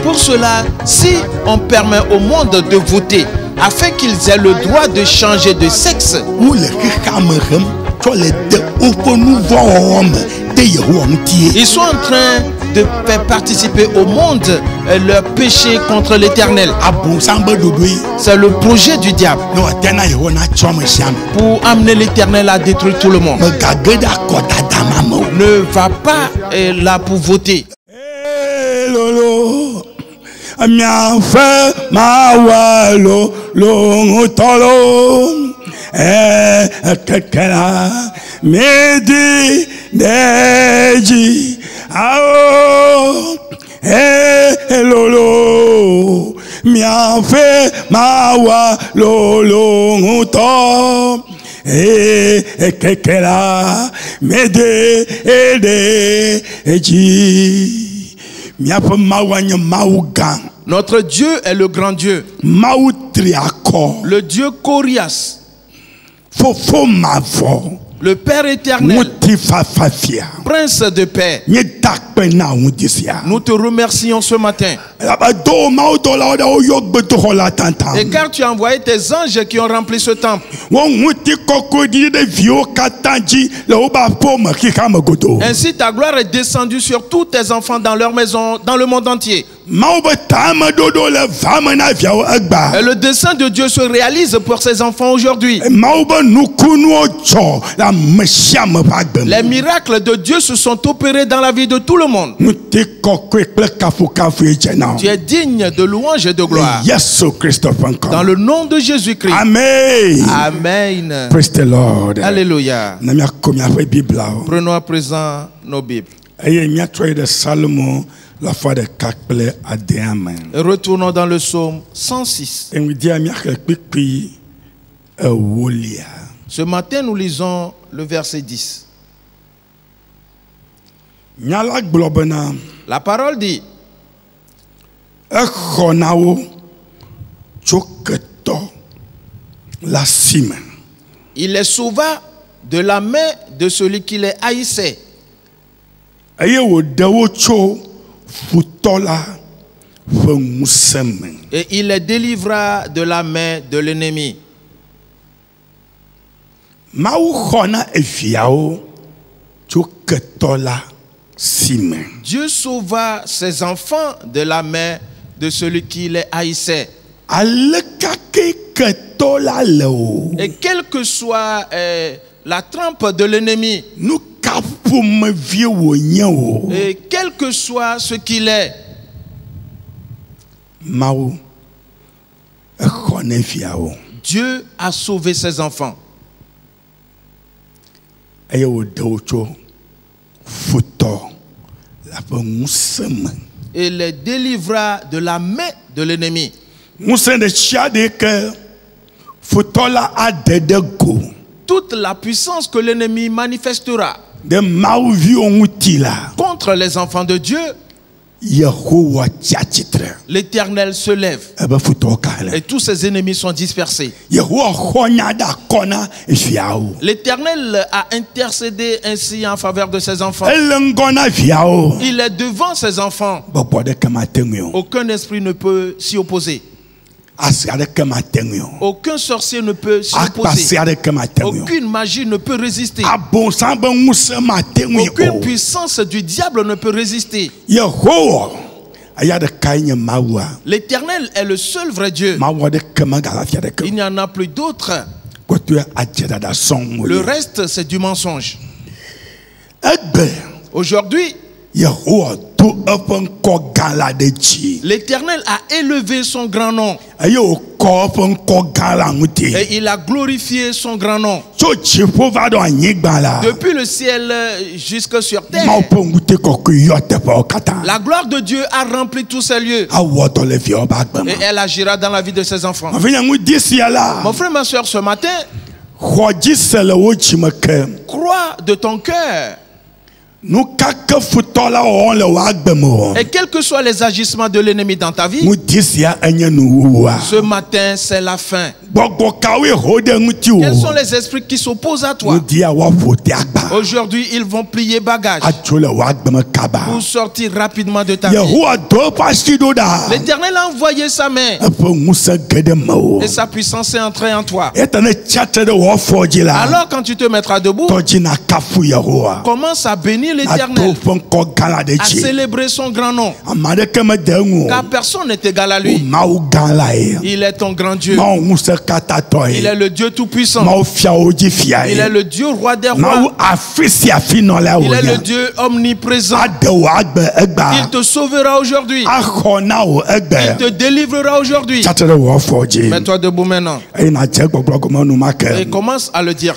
Pour cela, si on permet au monde de voter afin qu'ils aient le droit de changer de sexe, ils sont en train de faire participer au monde leur péché contre l'Éternel. C'est le projet du diable pour amener l'Éternel à détruire tout le monde. Ne va pas là pour voter. Notre Dieu est le grand Dieu, le Dieu Corias, le Père éternel, Prince de paix. Nous te remercions ce matin. Et car tu as envoyé tes anges qui ont rempli ce temple. Ainsi ta gloire est descendue sur tous tes enfants dans leur maison, dans le monde entier. Et le dessein de Dieu se réalise pour ses enfants aujourd'hui. Les miracles de Dieu se sont opérés dans la vie de tout le monde. Tu es digne de louange et de gloire. Dans le nom de Jésus-Christ. Amen. Amen. Praise the Lord. Alléluia. Prenons à présent nos Bibles. Retournons dans le psaume 106. Ce matin, nous lisons le verset 10. La parole dit: il les sauva de la main de celui qui les haïssait. Et il les délivra de la main de l'ennemi. Dieu sauva ses enfants de la main de celui qui les haïssait. Et quelle que soit la trempe de l'ennemi, et quel que soit ce qu'il est, Dieu a sauvé ses enfants. Et les délivra de la main de l'ennemi. Toute la puissance que l'ennemi manifestera contre les enfants de Dieu, l'Éternel se lève et tous ses ennemis sont dispersés. L'Éternel a intercédé ainsi en faveur de ses enfants. Il est devant ses enfants. Aucun esprit ne peut s'y opposer. Aucun sorcier ne peut s'y opposer. Aucune magie ne peut résister. Aucune puissance du diable ne peut résister. L'Éternel est le seul vrai Dieu. Il n'y en a plus d'autre. Le reste, c'est du mensonge. Aujourd'hui, l'Éternel a élevé son grand nom. Et il a glorifié son grand nom. Depuis le ciel jusque sur terre, la gloire de Dieu a rempli tous ces lieux. Et elle agira dans la vie de ses enfants. Mon frère, ma soeur, ce matin, crois de ton cœur Et quels que soient les agissements de l'ennemi dans ta vie, ce matin c'est la fin. Quels sont les esprits qui s'opposent à toi? Aujourd'hui ils vont plier bagage pour sortir rapidement de ta vie. L'Éternel a envoyé sa main et sa puissance est entrée en toi. Alors quand tu te mettras debout, commence à bénir l'Éternel, à célébrer son grand nom, car personne n'est égal à lui. Il est ton grand Dieu. Il est le Dieu tout-puissant. Il est le Dieu roi des rois. Il est le Dieu omniprésent. Il te sauvera aujourd'hui. Il te délivrera aujourd'hui. Mets-toi debout maintenant et commence à le dire.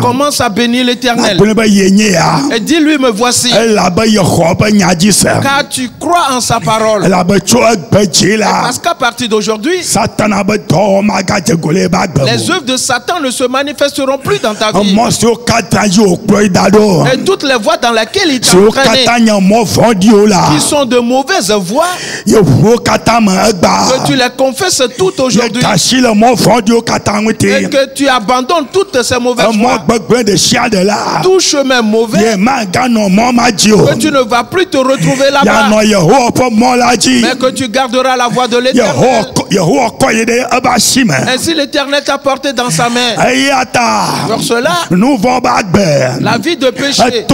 Commence à bénir l'Éternel et dis-lui, me voici, car tu crois en sa parole. Et parce qu'à partir d'aujourd'hui, les œuvres de Satan ne se manifesteront plus dans ta vie. Et toutes les voies dans lesquelles il t'a entraîné, qui sont de mauvaises voies, que tu les confesses toutes aujourd'hui et que tu abandonnes toutes ces mauvaises voies. Tout chemin mauvais, que tu ne vas plus te retrouver là-bas, mais que tu garderas la voie de l'Éternel. Ainsi l'Éternel t'a porté dans sa main. Pour cela, la vie de péché est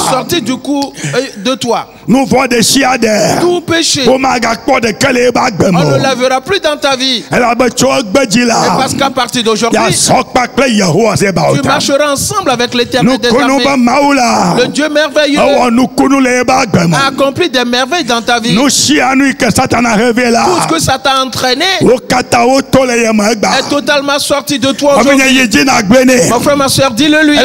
sortie du coup de toi. Tout péché, on ne l'avera plus dans ta vie. Et parce qu'à partir d'aujourd'hui, tu marcheras ensemble avec l'Éternel des armées. Le Dieu merveilleux a accompli des merveilles dans ta vie. Tout ce que Satan a entraîné est totalement sorti de toi aujourd'hui. Mon frère, ma soeur, dis-le lui.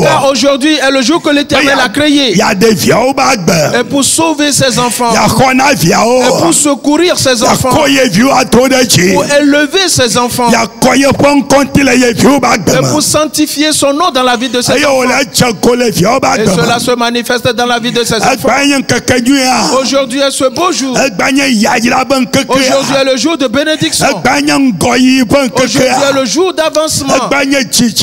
Car aujourd'hui est le jour que l'Éternel a créé. Et pour sauver ses enfants, et pour secourir ses enfants, pour élever ses enfants, et pour sanctifier son nom dans la vie de ses enfants. Et cela se manifeste dans la vie de ses enfants. Aujourd'hui est ce beau jour. Aujourd'hui est le jour de bénédiction. Aujourd'hui est le jour d'avancement. Aujourd'hui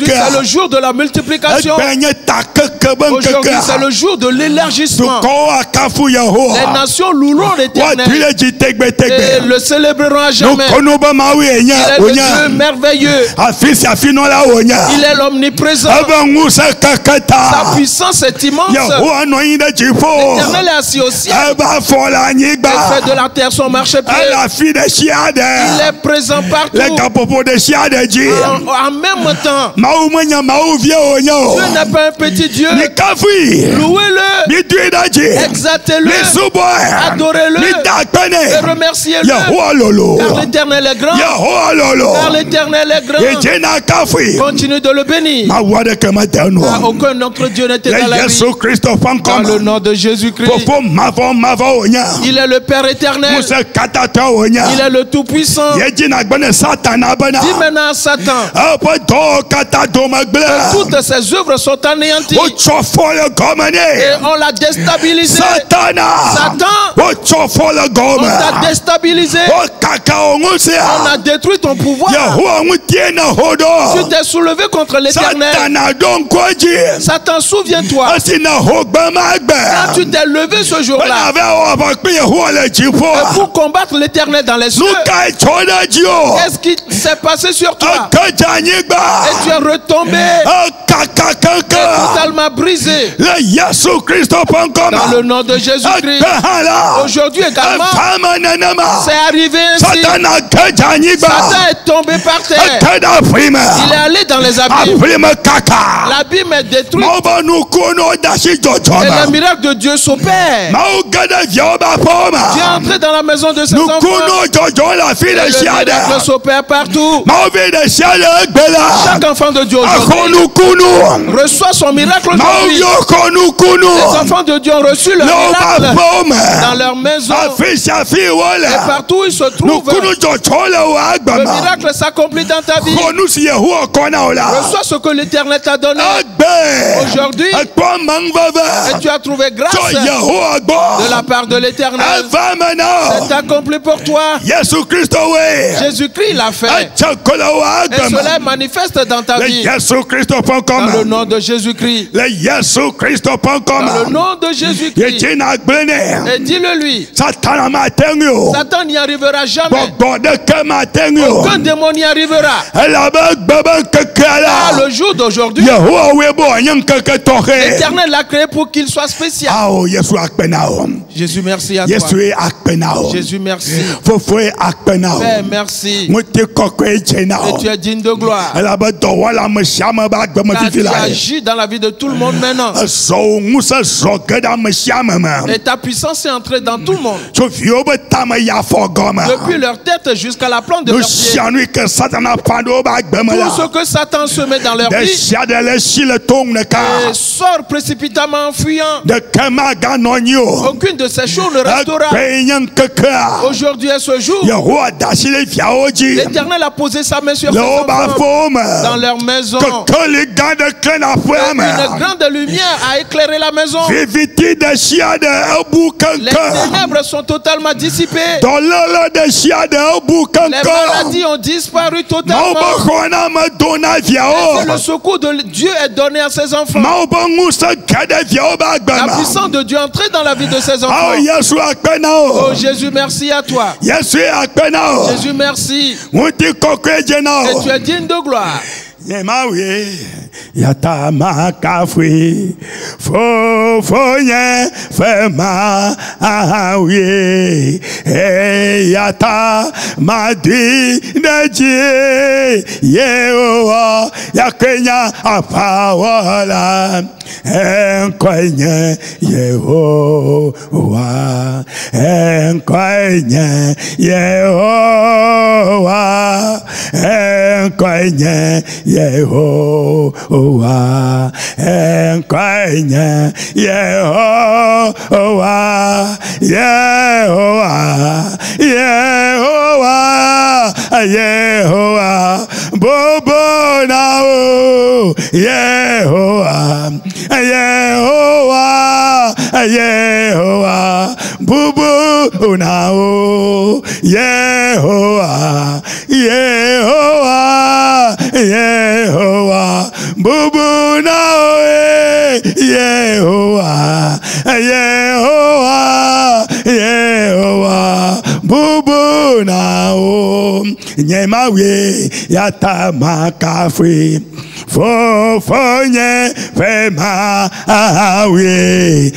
c'est le jour de la multiplication. Aujourd'hui c'est le jour de l'élargissement. Les nations loueront l'Éternel et le célébreront à jamais. Il est le Dieu merveilleux. Il est l'omniprésent. Sa puissance est immense. L'Éternel est assis au ciel. Il fait de la terre son marchepied. Il est présent partout. En même temps, Dieu n'est pas un petit Dieu. Louez-le, exaltez-le, adorez-le et remerciez-le. Car l'Éternel est grand. Car l'Éternel est grand. Continue de le bénir. Car aucun autre Dieu n'est égal à lui. Dans le nom de Jésus-Christ. Il est le Père éternel. Il est le Tout-Puissant. Dis maintenant à Satan que toutes ses œuvres sont anéanties. Et on l'a déstabilisé. Satan, on t'a déstabilisé. On a détruit ton pouvoir. Tu t'es soulevé contre l'Éternel. Satan, souviens-toi. Quand tu t'es levé ce jour-là pour combattre l'Éternel dans les cieux, qu'est-ce qui s'est passé sur toi? Et tu es retombé totalement brisé. Dans le nom de Jésus-Christ. Aujourd'hui également, c'est arrivé ainsi. Satan est tombé par terre. Il est allé dans les abîmes. L'abîme est détruit. Et le miracle de Dieu s'opère. Dieu est entré dans la maison de ses enfants. Et le miracle s'opère partout. Chaque enfant de Dieu aujourd'hui reçoit son miracle aujourd'hui. Les enfants de Dieu ont reçu le miracle dans leur maison. Et partout où ils se trouvent, trouves, le miracle s'accomplit dans ta vie. Reçois ce que l'Éternel t'a donné. Aujourd'hui, et tu as trouvé grâce de la part de l'Éternel. C'est accompli pour toi. Jésus-Christ l'a fait. Et cela manifeste dans ta vie. Dans le nom de Jésus-Christ. Dans le nom de Jésus-Christ. Et dis-le lui. Satan n'y arrivera jamais. Aucun démon n'y arrivera. Le jour d'aujourd'hui, l'Éternel l'a créé pour qu'il soit spécial. Jésus, merci à toi. Jésus, merci. Père, merci. Et tu es digne de gloire. Tu agis dans la vie de tout le monde maintenant. Et ta puissance est entrée dans tout le monde. Depuis leur tête jusqu'à la plante de leur pied. Tout ce que Satan se met dans leur vie et sort précipitamment en fuyant. Aucune de ces choses ne restera. Aujourd'hui est ce jour. L'Éternel a posé sa main sur ses enfants dans leur maison. Une grande lumière a éclairé la maison. Les ténèbres sont totalement dissipées. Les maladies ont disparu totalement. Et le secours de Dieu est donné à ses enfants. La puissance de Dieu est entrée dans la vie de ses enfants. Oh Jésus, merci à toi. Jésus, merci. Et tu es digne de gloire. Yata makafui fofonye fema awie yata madi deji yewa yakenya afawala enkoye yehowa enkoye yehowa enkoye Yehowa, enkoye Yehowa, Yehowa, Yehowa, Yehowa, Bobo nao, Yehowa, Yehowa, Yehowa, Bobo nao, Yehowa, Yehowa, Yehowa, Bubu nawe, Yehowa, Yehowa, Yehowa, Bubu nao, Nyemawe, Yata makafri, Fofonye, Fema, Awe,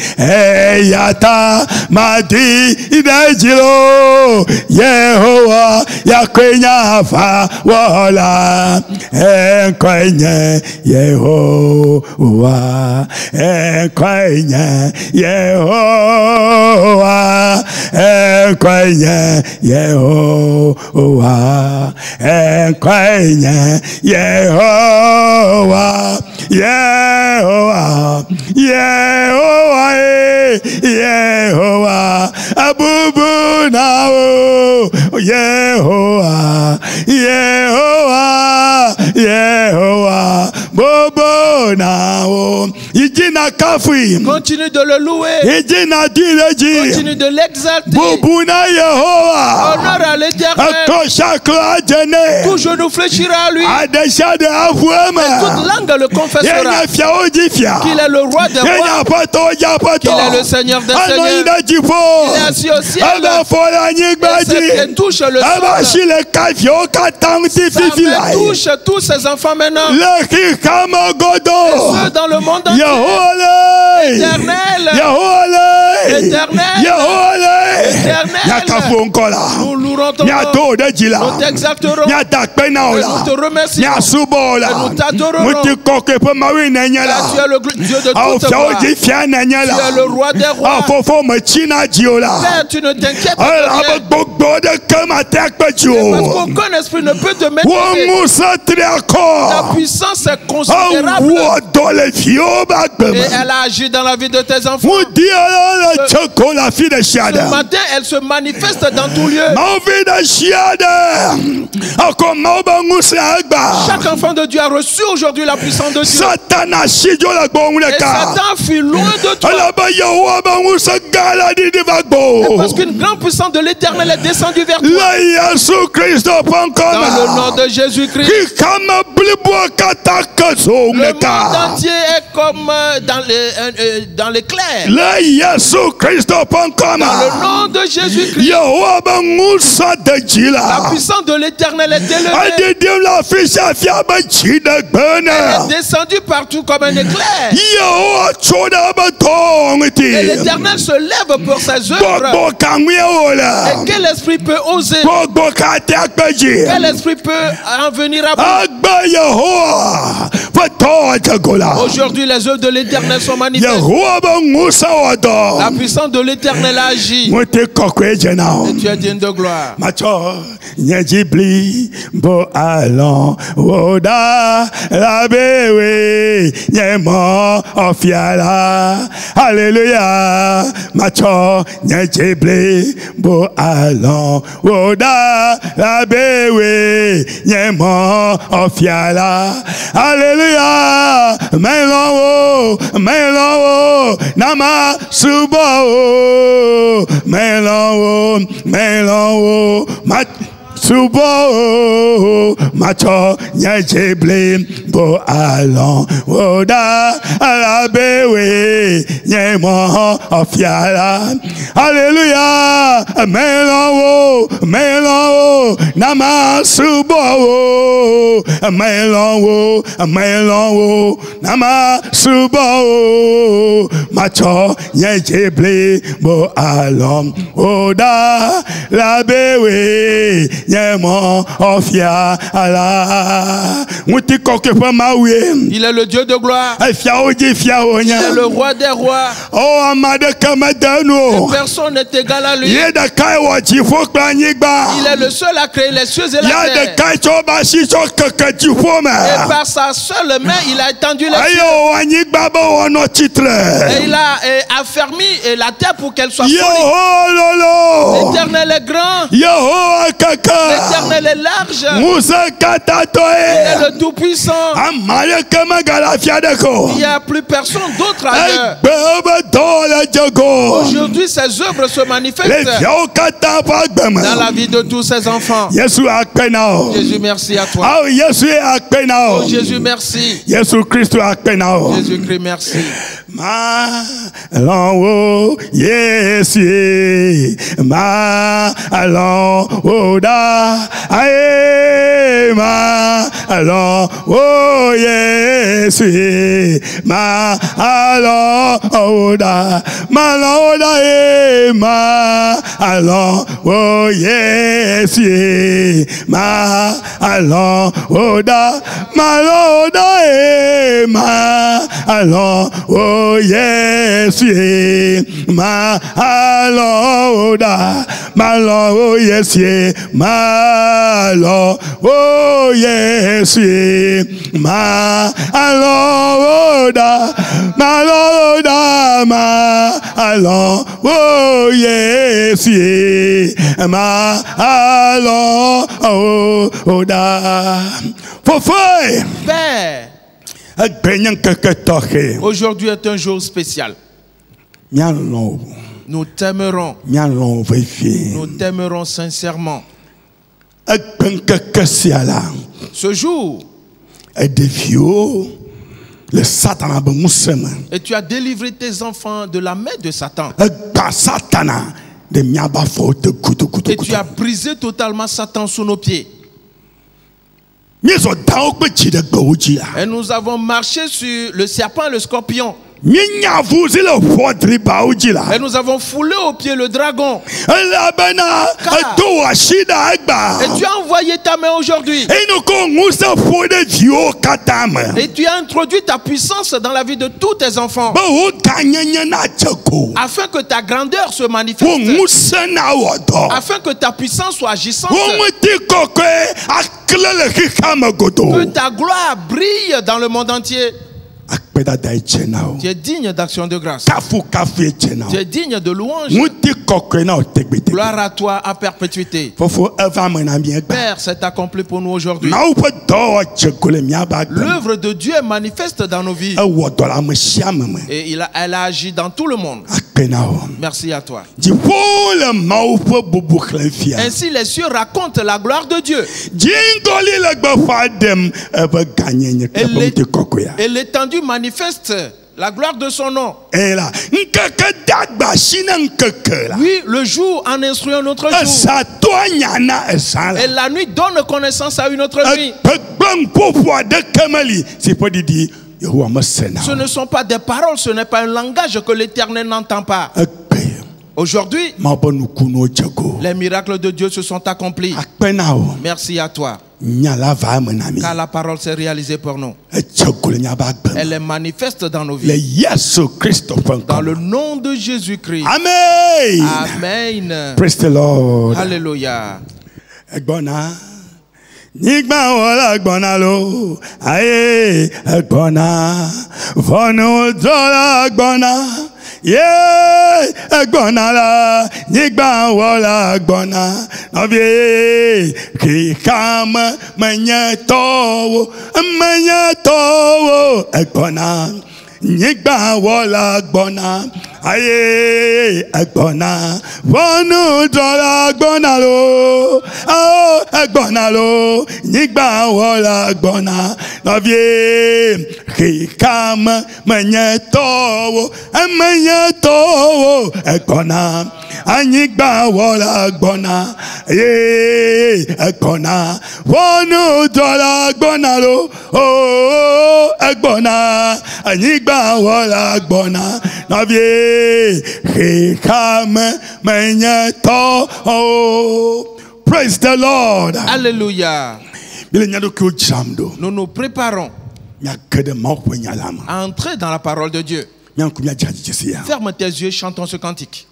Yata, Madi, Idajilo, Yehowa, Yakwenya, Fa, Wala, enkoye Yehowa, enkoye Yehowa, enkoye Yehowa, enkoye Yehowa, Yehowa, Yehowa, Yehowa, Abubu nao, Yehowa, Yehowa, Yehowa, Bobo nao. Ijina kafui. Continue de le louer. Ijina direji. Continue de l'exalter. Bobo na Yehowa. Honneur à l'Éternel. Akosakla jene. Tout genou fléchira à lui. Adesha de afuema. Et toute langue le confessera. Yenya fia ojifia. Qu'il est le roi des rois. Yenya pato yapato. Qu'il est le Seigneur des seigneurs. Il est assis au ciel. Et celle qui touche le sol. Ça touche tous ses enfants maintenant. Et ceux dans le monde entier. Éternel. Nous louerons ton nom. Nous t'exalterons. Nous te remercions. Et nous t'adorons. Tu es le Dieu de toute gloire. Tu es le roi des rois. Père, tu ne t'inquiètes pas. Parce qu'aucun esprit ne peut te maîtriser. Ta puissance est considérable. Et elle a agi dans la vie de tes enfants. Ce matin, elle se manifeste dans tout lieu. Chaque enfant de Dieu a reçu aujourd'hui la puissance de Dieu. Et Satan fut loin de toi. Et parce qu'une grande puissance de l'Éternel est descendue vers toi. Dans le nom de Jésus-Christ. Le monde entier est comme dans l'éclair. Dans le nom de Jésus-Christ. La puissance de l'Éternel est élevée. Elle est descendue partout comme un éclair. Et l'Éternel se lève pour ses œuvres. Et quel esprit peut oser? Quel esprit peut en venir à bout? Aujourd'hui, les œuvres de l'Éternel sont manifestes. La puissance de l'Éternel agit. Et tu es digne de gloire. Alléluia. Macho nyejble bo alon woda la bewe nyemo ofiala. Alléluia. Melon nama subo melon mat Subo macho nyejeble bo alon woda alabewe nyemo ofiala. Alléluia. Melon nama subo melon nama subo macho nyejeble bo alon woda alabewe nyemo ofia ala. Il est le Dieu de gloire. Il est le roi des rois. Personne n'est égal à lui. Il est le seul à créer les cieux et la terre. Et par sa seule main, il a étendu les cieux. Et il a affermi la terre pour qu'elle soit solide. L'Éternel est grand. L'Éternel est large. Il est le Tout-Puissant. Il n'y a plus personne d'autre ailleurs. Aujourd'hui, ses œuvres se manifestent dans la vie de tous ses enfants. Jésus, merci à toi. Oh, Jésus, merci. Jésus-Christ, merci. Malon Yesu malon oda aye malon Yesu malon oda e malon Yesu malon oda e malon oh yes, ma aloda, malo oh yes, malo oh yes, ma aloda, maloda, ma alo oh yes, ma aloda. Fofoi. Père. Aujourd'hui est un jour spécial. Nous t'aimerons. Nous t'aimerons sincèrement. Ce jour, et tu as délivré tes enfants de la main de Satan. Et tu as brisé totalement Satan sous nos pieds. Et nous avons marché sur le serpent et le scorpion. Et nous avons foulé au pied le dragon. Et tu as envoyé ta main aujourd'hui. Et tu as introduit ta puissance dans la vie de tous tes enfants. Afin que ta grandeur se manifeste. Afin que ta puissance soit agissante. Que ta gloire brille dans le monde entier. Tu es digne d'action de grâce. Tu es digne de louange. Gloire à toi à perpétuité. Père, c'est accompli pour nous aujourd'hui. L'œuvre de Dieu est manifeste dans nos vies. Et elle a agi dans tout le monde. Merci à toi. Ainsi les cieux racontent la gloire de Dieu. Et l'étendue manifeste la gloire de son nom. Oui, le jour en instruit un autre jour. Et la nuit donne connaissance à une autre nuit. Ce ne sont pas des paroles, ce n'est pas un langage que l'Éternel n'entend pas. Aujourd'hui, les miracles de Dieu se sont accomplis. Merci à toi. Car la parole s'est réalisée pour nous. Elle est manifeste dans nos vies. Dans le nom de Jésus-Christ. Amen. Amen. Praise the Lord. Alléluia. Nigba wala gbona lo aye gbona vonu dola gbona ye gbona la nigba wala gbona nobi ki kam manyato gbona nigba wala gbona aye gbona vonu dola gbona lo gbona lo nigba wala gbona novie kikam manyato gbona anigba wala gbona aye gbona vonu dola gbona lo gbona anigba wala gbona novie praise the Lord. Alléluia. Nous nous préparons à entrer dans la parole de Dieu. Ferme tes yeux, chantons ce cantique.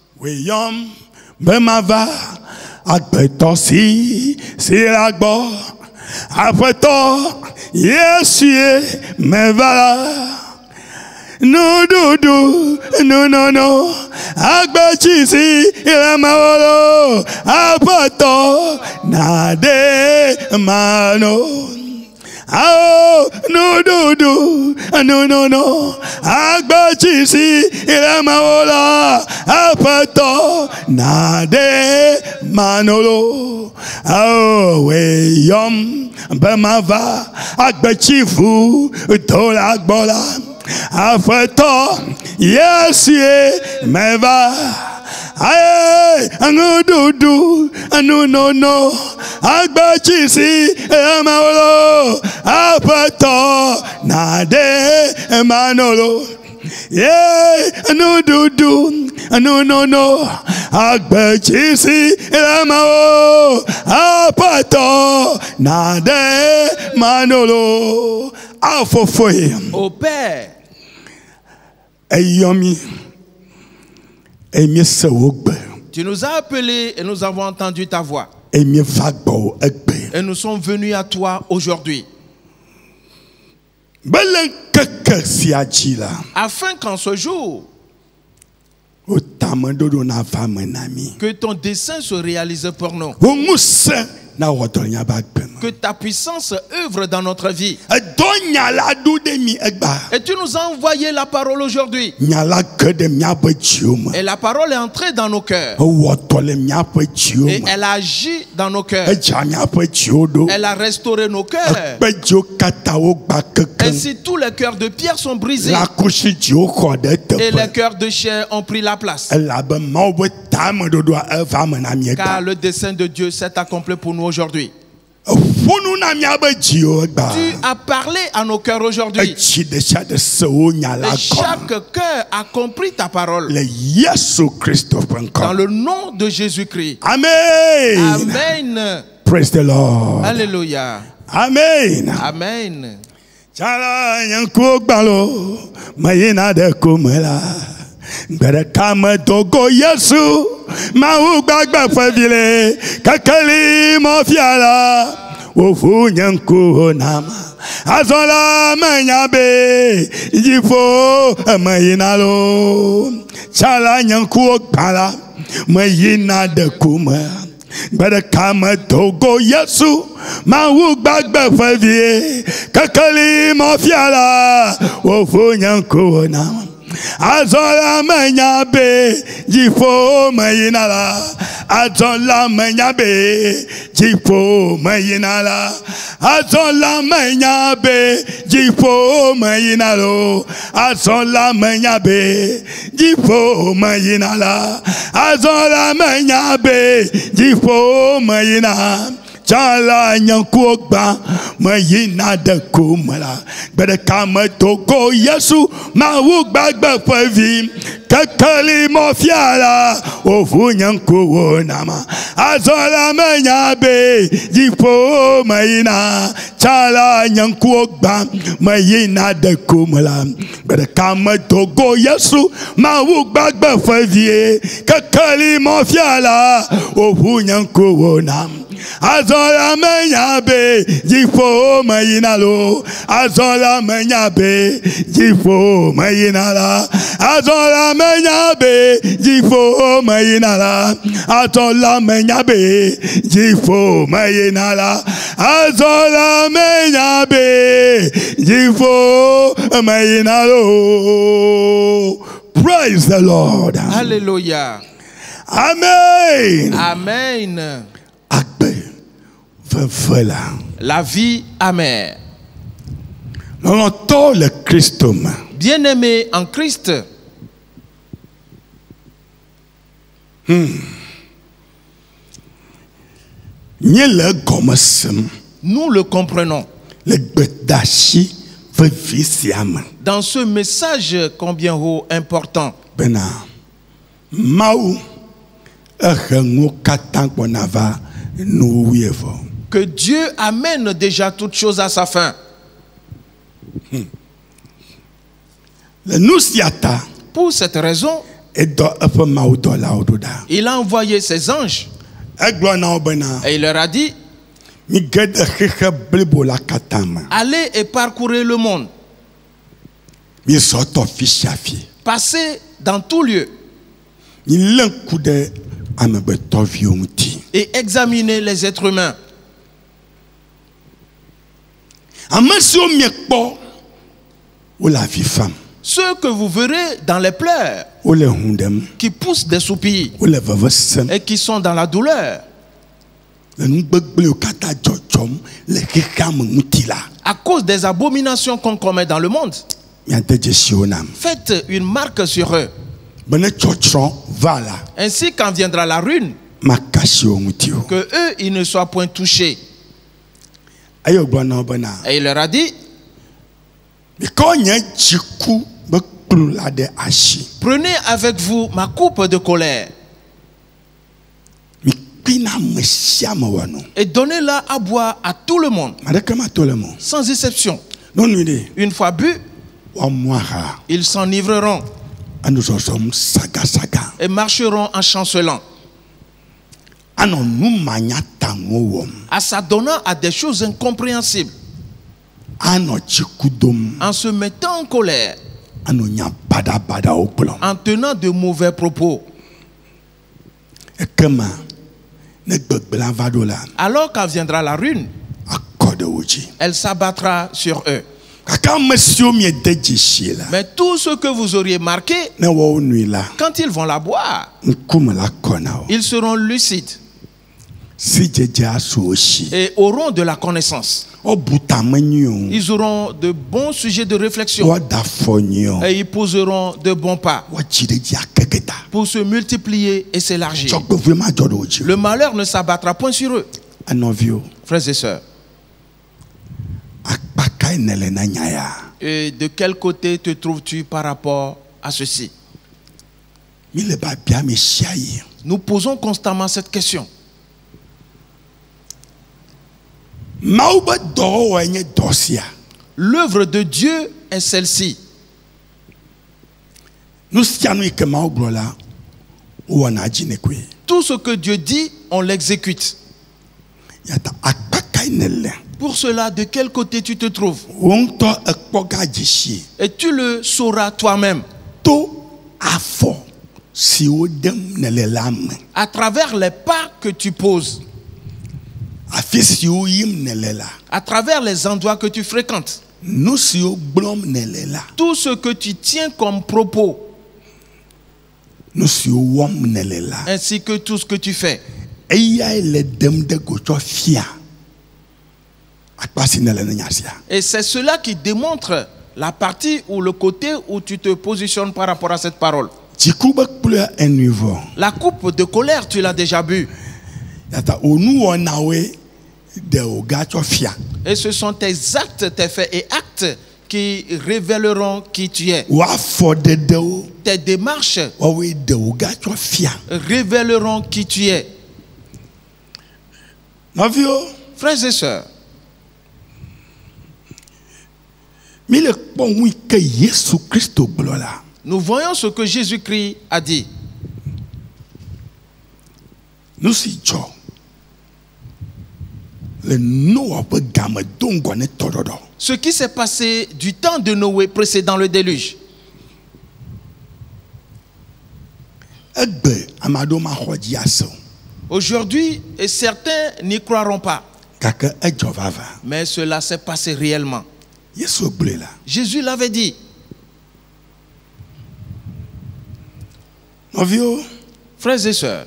No do no agbachisi ilamawolo apato nade mano no agbachisi ilamawolo apato nade manolo we yom bemava agbachifu dolagbola Afeto, yes, meva. Aye, anududu, no. Agbachisi, emalo. Afeto, nade, emanolo. Yeah, anududu, no. Agbachisi, emalo. Afeto, nade, manolo. Au Père, tu nous as appelés et nous avons entendu ta voix. Et nous sommes venus à toi aujourd'hui. Afin qu'en ce jour, que ton dessein se réalise pour nous. Que ta puissance œuvre dans notre vie. Et tu nous as envoyé la parole aujourd'hui. Et la parole est entrée dans nos cœurs. Et elle a agi dans nos cœurs. Elle a restauré nos cœurs. Ainsi tous les cœurs de pierre sont brisés. Et les cœurs de chair ont pris la place. Car le dessein de Dieu s'est accompli pour nous aujourd'hui. Tu as parlé à nos cœurs aujourd'hui. Et chaque cœur a compris ta parole. Dans le nom de Jésus-Christ. Amen. Amen. Praise the Lord. Alléluia. Amen. Amen. Kama dogo Yesu mau gbagba fabile kakali mofiala ofu nyanku nama Azola menyabe jifo mayinalo chala nyanku kala mayina de kuma bada kama togo yesu ma wu gbagbe favie kakali mafiala wo fo nyanku na Azola menyabe jifo mayinala Azola menyabe jifo mayinala Azola menyabe jifo mayinalo Azola menyabe jifo mayinala Azola menyabe jifo mayina Chala nyankogba mayina de kumala bede kama toko yesu ma wu gbagbe favi kakali mofiala ofu nyanko nama Azola menyabe jifo mayina chala nyankogba mayina de kumala bede kama toko yesu ma wu gbagbe favi kakali mofiala ofu nyanko nama Azola menyabe jifo mayinalo Azola menyabe jifo mayinala Azola menyabe jifo mayinala Azola menyabe jifo mayinala Azola menyabe jifo mayinalo. Praise the Lord. Hallelujah. Amen. Amen. La vie amère. Bien-aimé en Christ. Nous le comprenons. Dans ce message combien haut important. Que Dieu amène déjà toutes choses à sa fin. Pour cette raison, il a envoyé ses anges et il leur a dit: allez et parcourez le monde. Passez dans tout lieu et examinez les êtres humains. Ceux que vous verrez dans les pleurs, qui poussent des soupirs et qui sont dans la douleur, à cause des abominations qu'on commet dans le monde, faites une marque sur eux. Ainsi, quand viendra la ruine, que eux, ils ne soient point touchés. Et il leur a dit: prenez avec vous ma coupe de colère et donnez-la à boire à tout le monde, sans exception. Une fois bu, ils s'enivreront et marcheront en chancelant, en s'adonnant à des choses incompréhensibles, en se mettant en colère, en tenant de mauvais propos. Alors quand viendra la ruine, elle s'abattra sur eux. Mais tout ce que vous auriez marqué, quand ils vont la boire, ils seront lucides et auront de la connaissance. Ils auront de bons sujets de réflexion et ils poseront de bons pas pour se multiplier et s'élargir. Le malheur ne s'abattra point sur eux. Frères et sœurs, et de quel côté te trouves-tu par rapport à ceci? Nous posons constamment cette question. L'œuvre de Dieu est celle-ci. Tout ce que Dieu dit, on l'exécute. Pour cela, de quel côté tu te trouves? Et tu le sauras toi-même. À travers les pas que tu poses. À travers les endroits que tu fréquentes. Tout ce que tu tiens comme propos. Ainsi que tout ce que tu fais. Et c'est cela qui démontre la partie ou le côté où tu te positionnes par rapport à cette parole. La coupe de colère, tu l'as déjà bu. Et ce sont tes actes, tes faits et actes qui révéleront qui tu es. Tes démarches révéleront qui tu es. Frères et sœurs, nous voyons ce que Jésus-Christ a dit. Ce qui s'est passé du temps de Noé précédant le déluge. Aujourd'hui, et certains n'y croiront pas. Mais cela s'est passé réellement. Jésus l'avait dit. Frères et sœurs,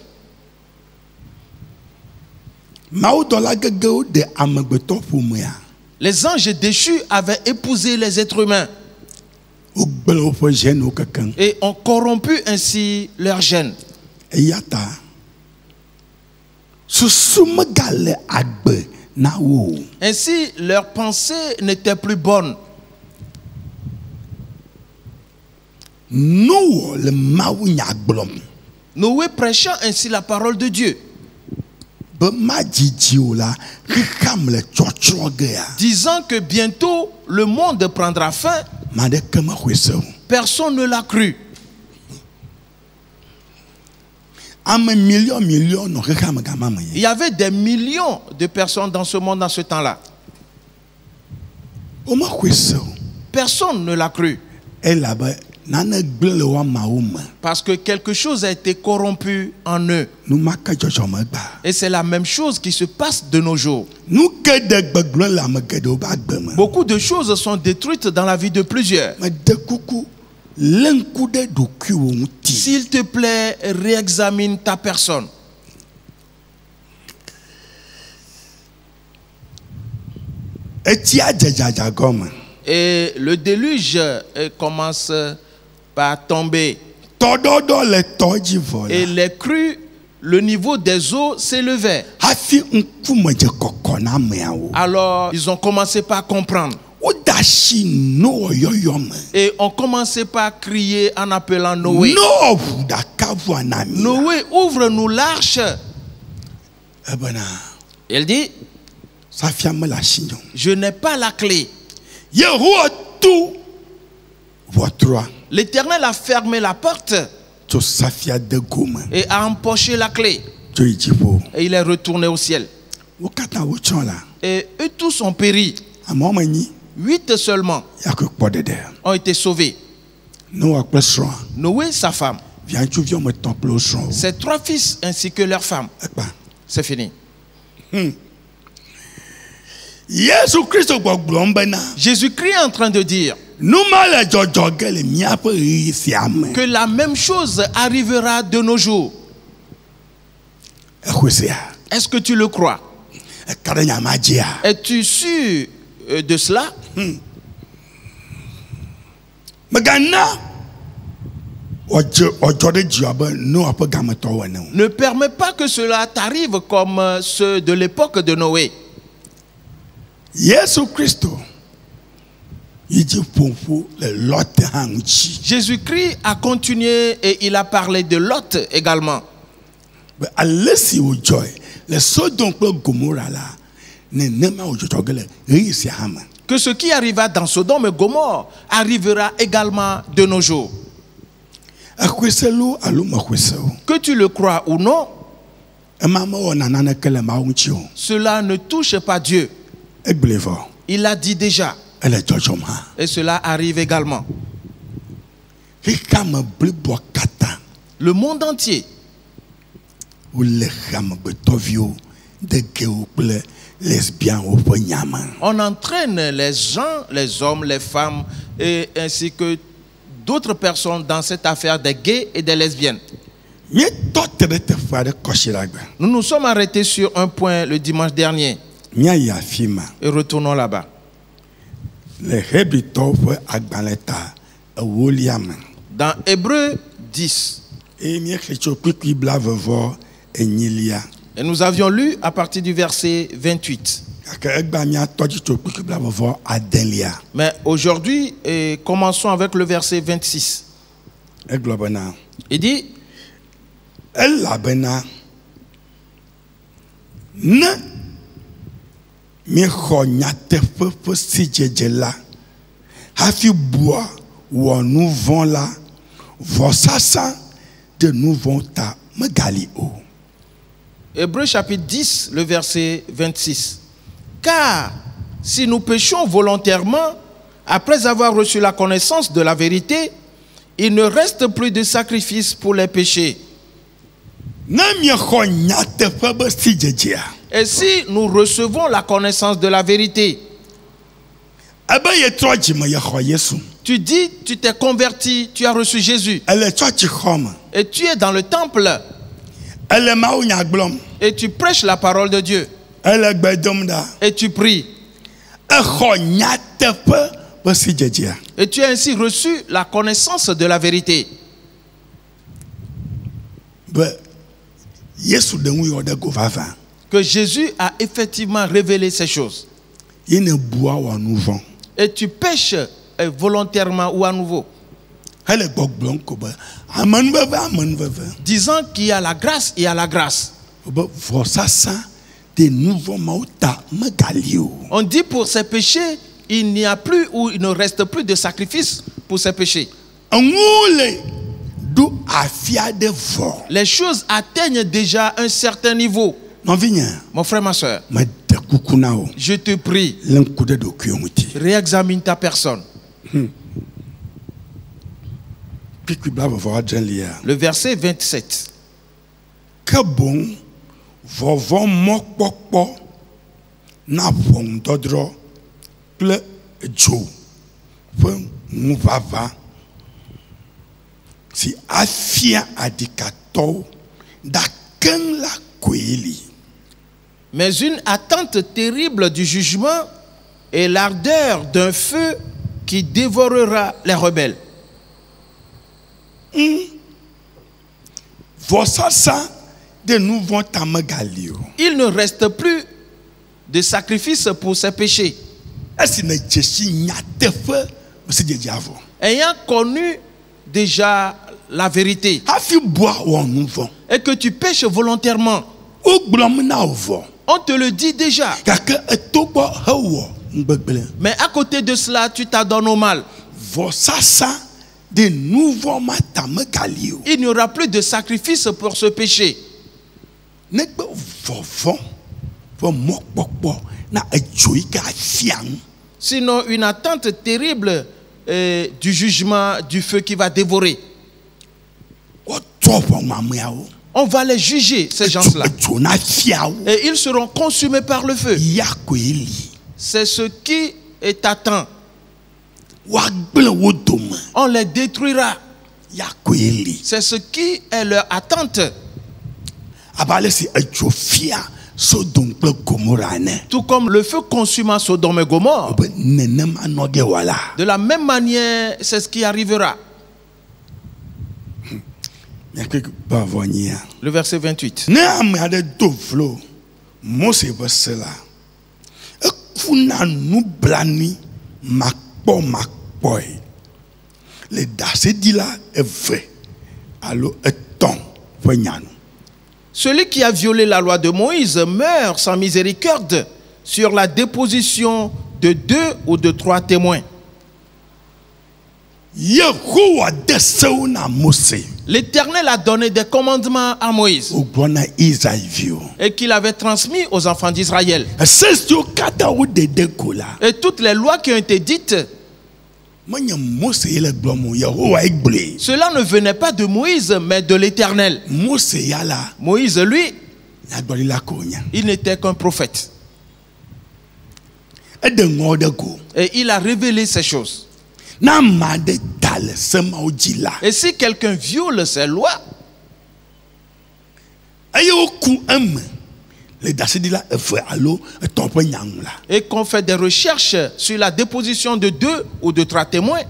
les anges déchus avaient épousé les êtres humains et ont corrompu ainsi leur gène. Ainsi, leurs pensées n'étaient plus bonnes. Noé prêchant ainsi la parole de Dieu, disant que bientôt le monde prendra fin, personne ne l'a cru. Il y avait des millions de personnes dans ce monde dans ce temps-là. Personne ne l'a cru. Parce que quelque chose a été corrompu en eux. Et c'est la même chose qui se passe de nos jours. Beaucoup de choses sont détruites dans la vie de plusieurs. S'il te plaît, réexamine ta personne. Et le déluge commence par tomber. Et les crues, le niveau des eaux s'élevait. Alors, ils ont commencé par comprendre. Et on commençait par crier en appelant Noé. Noé, ouvre-nous l'arche. Il dit, je n'ai pas la clé. L'Éternel a fermé la porte et a empoché la clé. Et il est retourné au ciel. Et eux tous ont péri. 8 seulement ont été sauvés. Noé, sa femme, ses 3 fils ainsi que leur femme. C'est fini. Jésus-Christ est en train de dire que la même chose arrivera de nos jours. Est-ce que tu le crois? Es-tu sûr de cela? Ne permets pas que cela t'arrive comme ceux de l'époque de Noé. Jésus-Christ a continué et il a parlé de Lot également. Que ce qui arriva dans Sodome et Gomorrhe arrivera également de nos jours. Que tu le crois ou non, cela ne touche pas Dieu. Il l'a dit déjà. Et cela arrive également. Le monde entier on entraîne les gens, les hommes, les femmes et ainsi que d'autres personnes dans cette affaire des gays et des lesbiennes. Nous nous sommes arrêtés sur un point le dimanche dernier. Et retournons là-bas. Dans Hébreux 10. Et nous avions lu à partir du verset 28. Mais aujourd'hui, commençons avec le verset 26. Il dit: Hébreux chapitre 10, le verset 26. Car si nous péchons volontairement, après avoir reçu la connaissance de la vérité, il ne reste plus de sacrifice pour les péchés. Et si nous recevons la connaissance de la vérité, tu dis, tu t'es converti, tu as reçu Jésus. Et tu es dans le temple. Et tu prêches la parole de Dieu. Et tu pries. Et tu as ainsi reçu la connaissance de la vérité. Que Jésus a effectivement révélé ces choses. Et tu pêches volontairement ou à nouveau, disant qu'il y a la grâce, il y a la grâce. On dit pour ces péchés, il n'y a plus ou il ne reste plus de sacrifice pour ces péchés. Les choses atteignent déjà un certain niveau. Mon frère, ma soeur, je te prie, réexamine ta personne. Le verset 27. Mais une attente terrible du jugement et l'ardeur d'un feu qui dévorera les rebelles. Il ne reste plus de sacrifice pour ses péchés. Ayant connu déjà la vérité et que tu pêches volontairement, on te le dit déjà. Mais à côté de cela, tu t'adonnes au mal. Il n'y aura plus de sacrifice pour ce péché. Sinon, une attente terrible du jugement, du feu qui va dévorer. On va les juger, ces gens-là. Et ils seront consumés par le feu. C'est ce qui est atteint. On les détruira. C'est ce qui est leur attente. Tout comme le feu consuma Sodome et Gomorrhe. De la même manière, c'est ce qui arrivera. Le verset 28. Celui qui a violé la loi de Moïse meurt sans miséricorde sur la déposition de 2 ou de 3 témoins. l'Éternel a donné des commandements à Moïse et qu'il avait transmis aux enfants d'Israël. Et toutes les lois qui ont été dites, cela ne venait pas de Moïse, mais de l'Éternel. Moïse, lui, il n'était qu'un prophète. Et il a révélé ces choses. Et si quelqu'un viole ces lois, et qu'on fait des recherches sur la déposition de 2 ou de 3 témoins,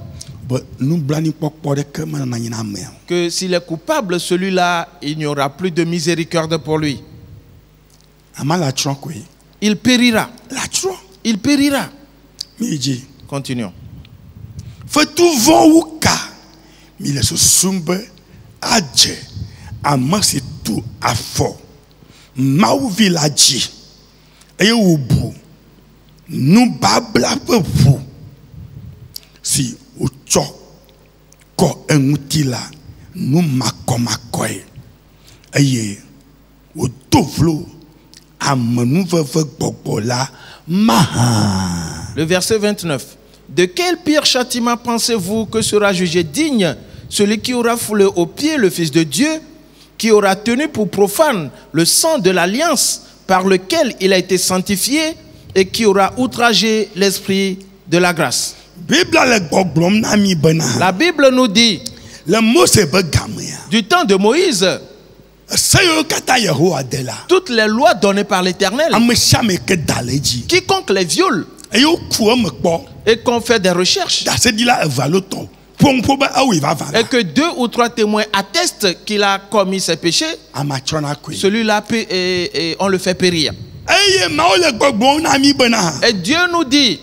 que s'il est coupable, celui-là, il n'y aura plus de miséricorde pour lui. Il périra. Il périra. Continuons. Si ucho ko engutila nu makomakoy aye utoflo amanu veve gbogbola maha. Le verset 29. De quel pire châtiment pensez-vous que sera jugé digne celui qui aura foulé aux pieds le Fils de Dieu, qui aura tenu pour profane le sang de l'alliance par lequel il a été sanctifié et qui aura outragé l'esprit de la grâce? La Bible nous dit, du temps de Moïse, toutes les lois données par l'Éternel, quiconque les viole et qu'on fait des recherches, et que 2 ou 3 témoins attestent qu'il a commis ses péchés, celui-là, on le fait périr. Et Dieu nous dit,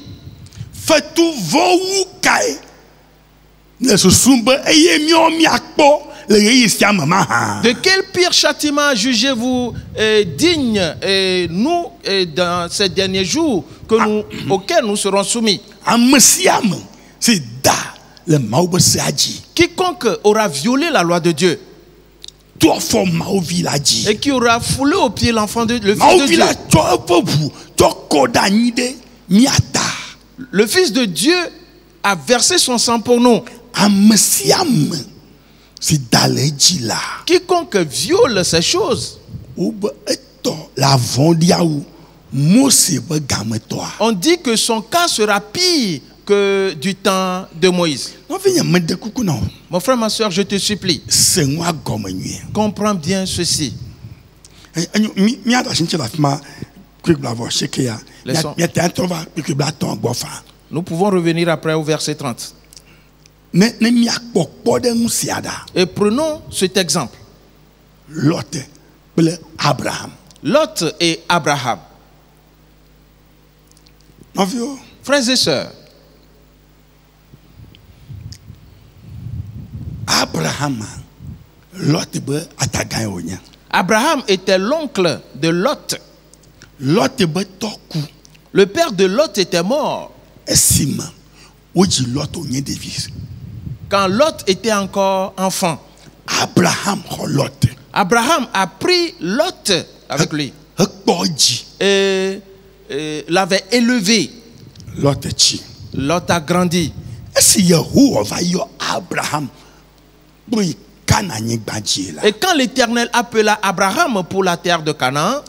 de quel pire châtiment jugez-vous digne nous dans ces derniers jours auxquels nous serons soumis? Quiconque aura violé la loi de Dieu et qui aura foulé au pied l'enfant de le Fils de Dieu. Le Fils de Dieu a versé son sang pour nous. Quiconque viole ces choses, on dit que son cas sera pire que du temps de Moïse. Mon frère, ma soeur, je te supplie, comprends bien ceci. Nous pouvons revenir après au verset 30. Et prenons cet exemple. Lot et Abraham. Frères et sœurs, Abraham était l'oncle de Lot. Le père de Lot était mort quand Lot était encore enfant. Abraham a pris Lot avec lui et l'avait élevé. Lot a grandi. Et quand l'Éternel appela Abraham pour la terre de Canaan,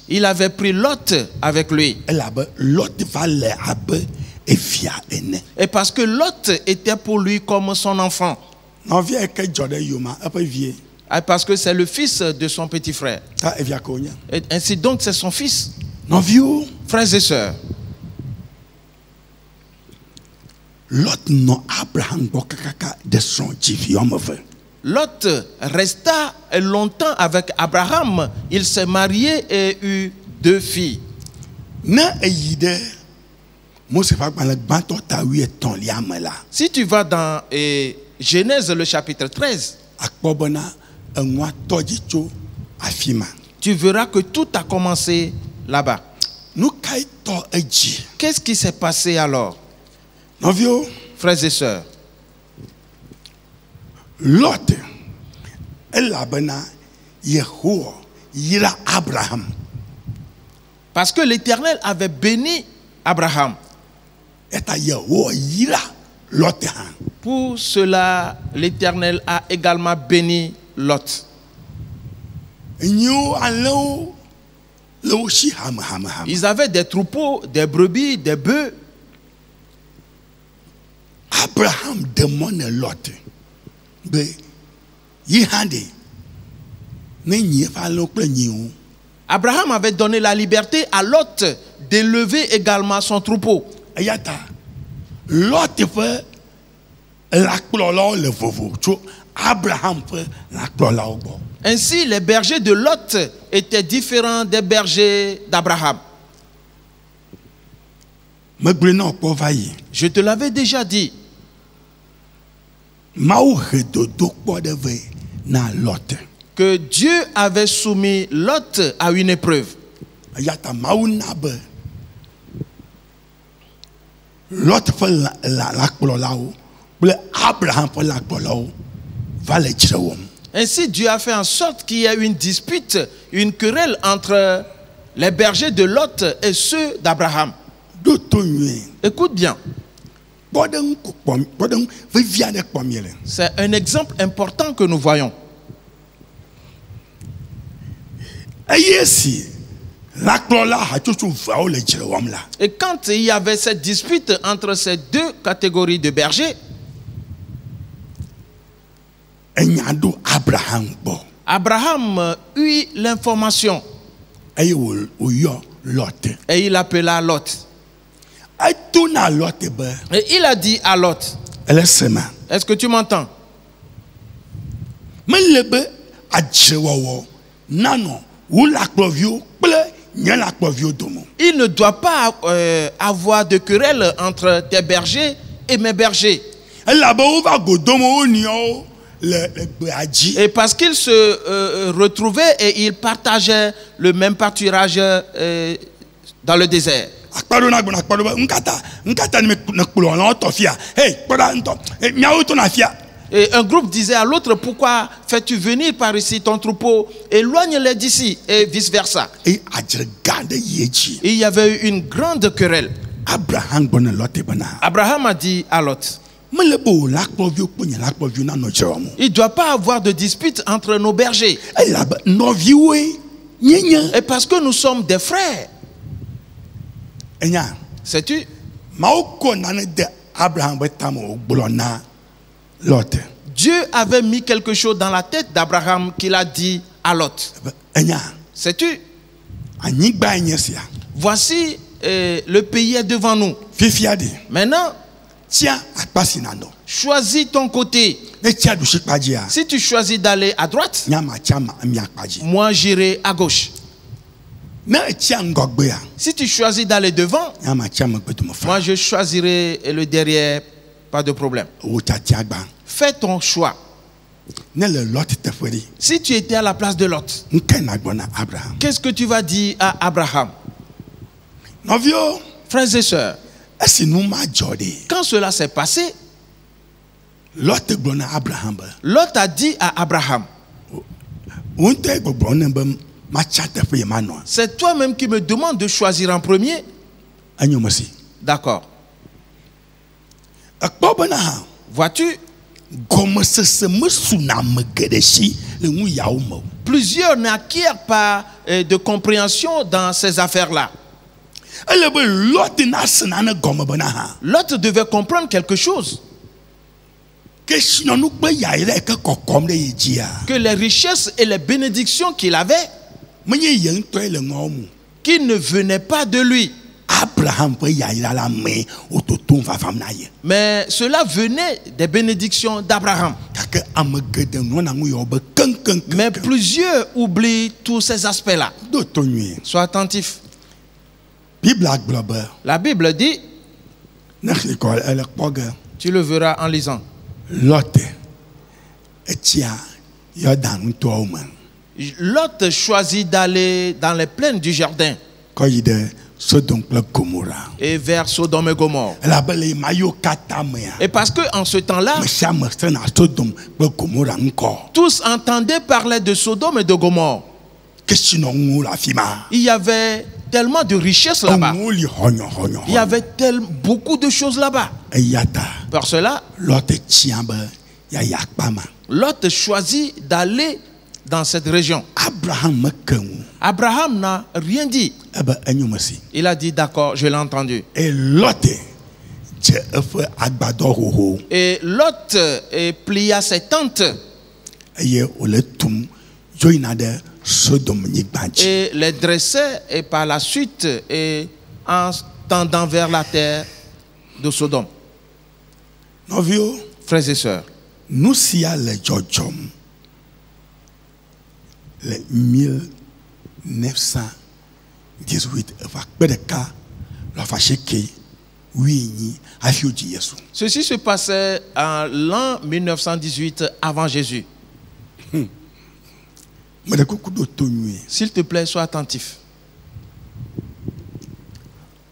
il avait pris Lot avec lui. Et parce que Lot était pour lui comme son enfant. Et parce que c'est le fils de son petit frère. Et ainsi donc c'est son fils. Frères et sœurs, Lot resta longtemps avec Abraham. Il s'est marié et eut 2 filles. Si tu vas dans Genèse le chapitre 13, tu verras que tout a commencé là-bas. Qu'est-ce qui s'est passé alors? Frères et sœurs, Lot, elle a Yehowa, Yira Abraham. Parce que l'Éternel avait béni Abraham. Pour cela, l'Éternel a également béni Lot. Ils avaient des troupeaux, des brebis, des bœufs. Abraham demande Lot. Abraham avait donné la liberté à Lot d'élever également son troupeau. Lot fait Abraham fait. Ainsi, les bergers de Lot étaient différents des bergers d'Abraham. Je te l'avais déjà dit. Que Dieu avait soumis Lot à une épreuve. Lot fait Ainsi, Dieu a fait en sorte qu'il y ait une dispute, une querelle entre les bergers de Lot et ceux d'Abraham. Écoute bien. C'est un exemple important que nous voyons. Et quand il y avait cette dispute entre ces deux catégories de bergers, Abraham eut l'information et il appela Lot. Et il a dit à Lot, est-ce que tu m'entends? Il ne doit pas avoir de querelle entre tes bergers et mes bergers. Et parce qu'ils se retrouvaient et ils partageaient le même pâturage dans le désert. Et un groupe disait à l'autre, pourquoi fais-tu venir par ici ton troupeau? Éloigne-les d'ici, et vice versa. Et il y avait eu une grande querelle. Abraham a dit à Lot, il ne doit pas avoir de dispute entre nos bergers. Et parce que nous sommes des frères. Sais-tu? Dieu avait mis quelque chose dans la tête d'Abraham qu'il a dit à Lot. Sais-tu? Voici le pays est devant nous. Maintenant, choisis ton côté. Si tu choisis d'aller à droite, moi j'irai à gauche. Si tu choisis d'aller devant, moi je choisirai le derrière, pas de problème. Fais ton choix. Si tu étais à la place de Lot, qu'est-ce que tu vas dire à Abraham? Frères et sœurs, quand cela s'est passé, Lot a dit à Abraham, c'est toi-même qui me demandes de choisir en premier. D'accord. Vois-tu? Plusieurs n'acquièrent pas de compréhension dans ces affaires-là. L'autre devait comprendre quelque chose. Que les richesses et les bénédictions qu'il avait, qui ne venaient pas de lui. Mais cela venait des bénédictions d'Abraham. Mais plusieurs oublient tous ces aspects-là. Sois attentif. La Bible dit, tu le verras en lisant. Lot choisit d'aller dans les plaines du jardin. et vers Sodome et Gomorrhe. Et parce qu'en ce temps-là, tous entendaient parler de Sodome et de Gomorrhe. Il y avait tellement de richesses là-bas. Il y avait beaucoup de choses là-bas. Par cela, Lot choisit d'aller dans cette région. Abraham n'a rien dit. Il a dit d'accord, je l'ai entendu. Et Lot plia ses tentes et les dressait, et par la suite en tendant vers la terre de Sodome. Frères et sœurs, nous si à le Jojom le 1918 ceci se passait en l'an 1918 avant Jésus. S'il te plaît, sois attentif.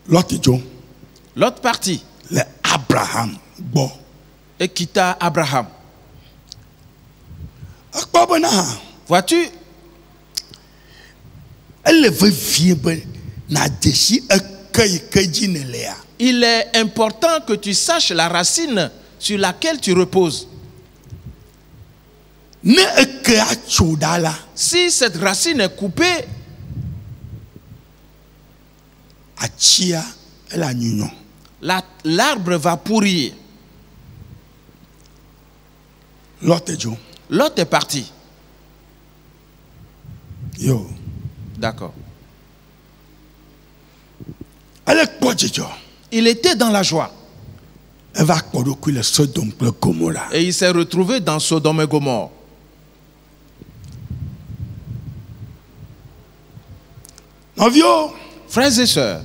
L'autre partie et quitta Abraham. Vois-tu, il est important que tu saches la racine sur laquelle tu reposes. Si cette racine est coupée, l'arbre va pourrir. L'autre est parti. D'accord. Il était dans la joie. Et il s'est retrouvé dans Sodome et Gomorre. Frères et sœurs,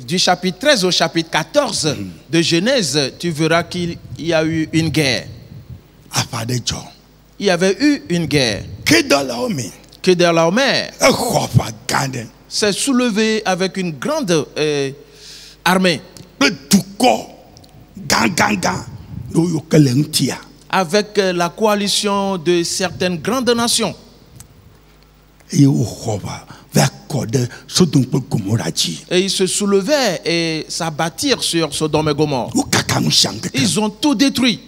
du chapitre 13 au chapitre 14 de Genèse, tu verras qu'il y a eu une guerre. Il y avait eu une guerre. Kedorlaomer s'est soulevé avec une grande armée. Avec la coalition de certaines grandes nations. Et ils se soulevaient et s'abattirent sur Sodome et Gomorre. Ils ont tout détruit.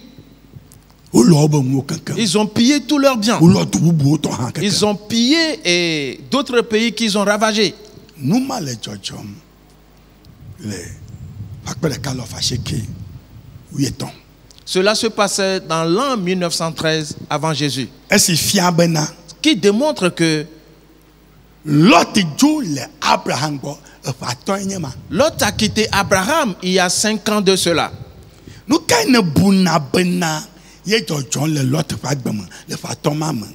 Ils ont pillé tous leurs biens. Ils ont pillé d'autres pays qu'ils ont ravagés. Cela se passait dans l'an 1913 avant Jésus. Qui démontre que Lot a quitté Abraham il y a 5 ans de cela.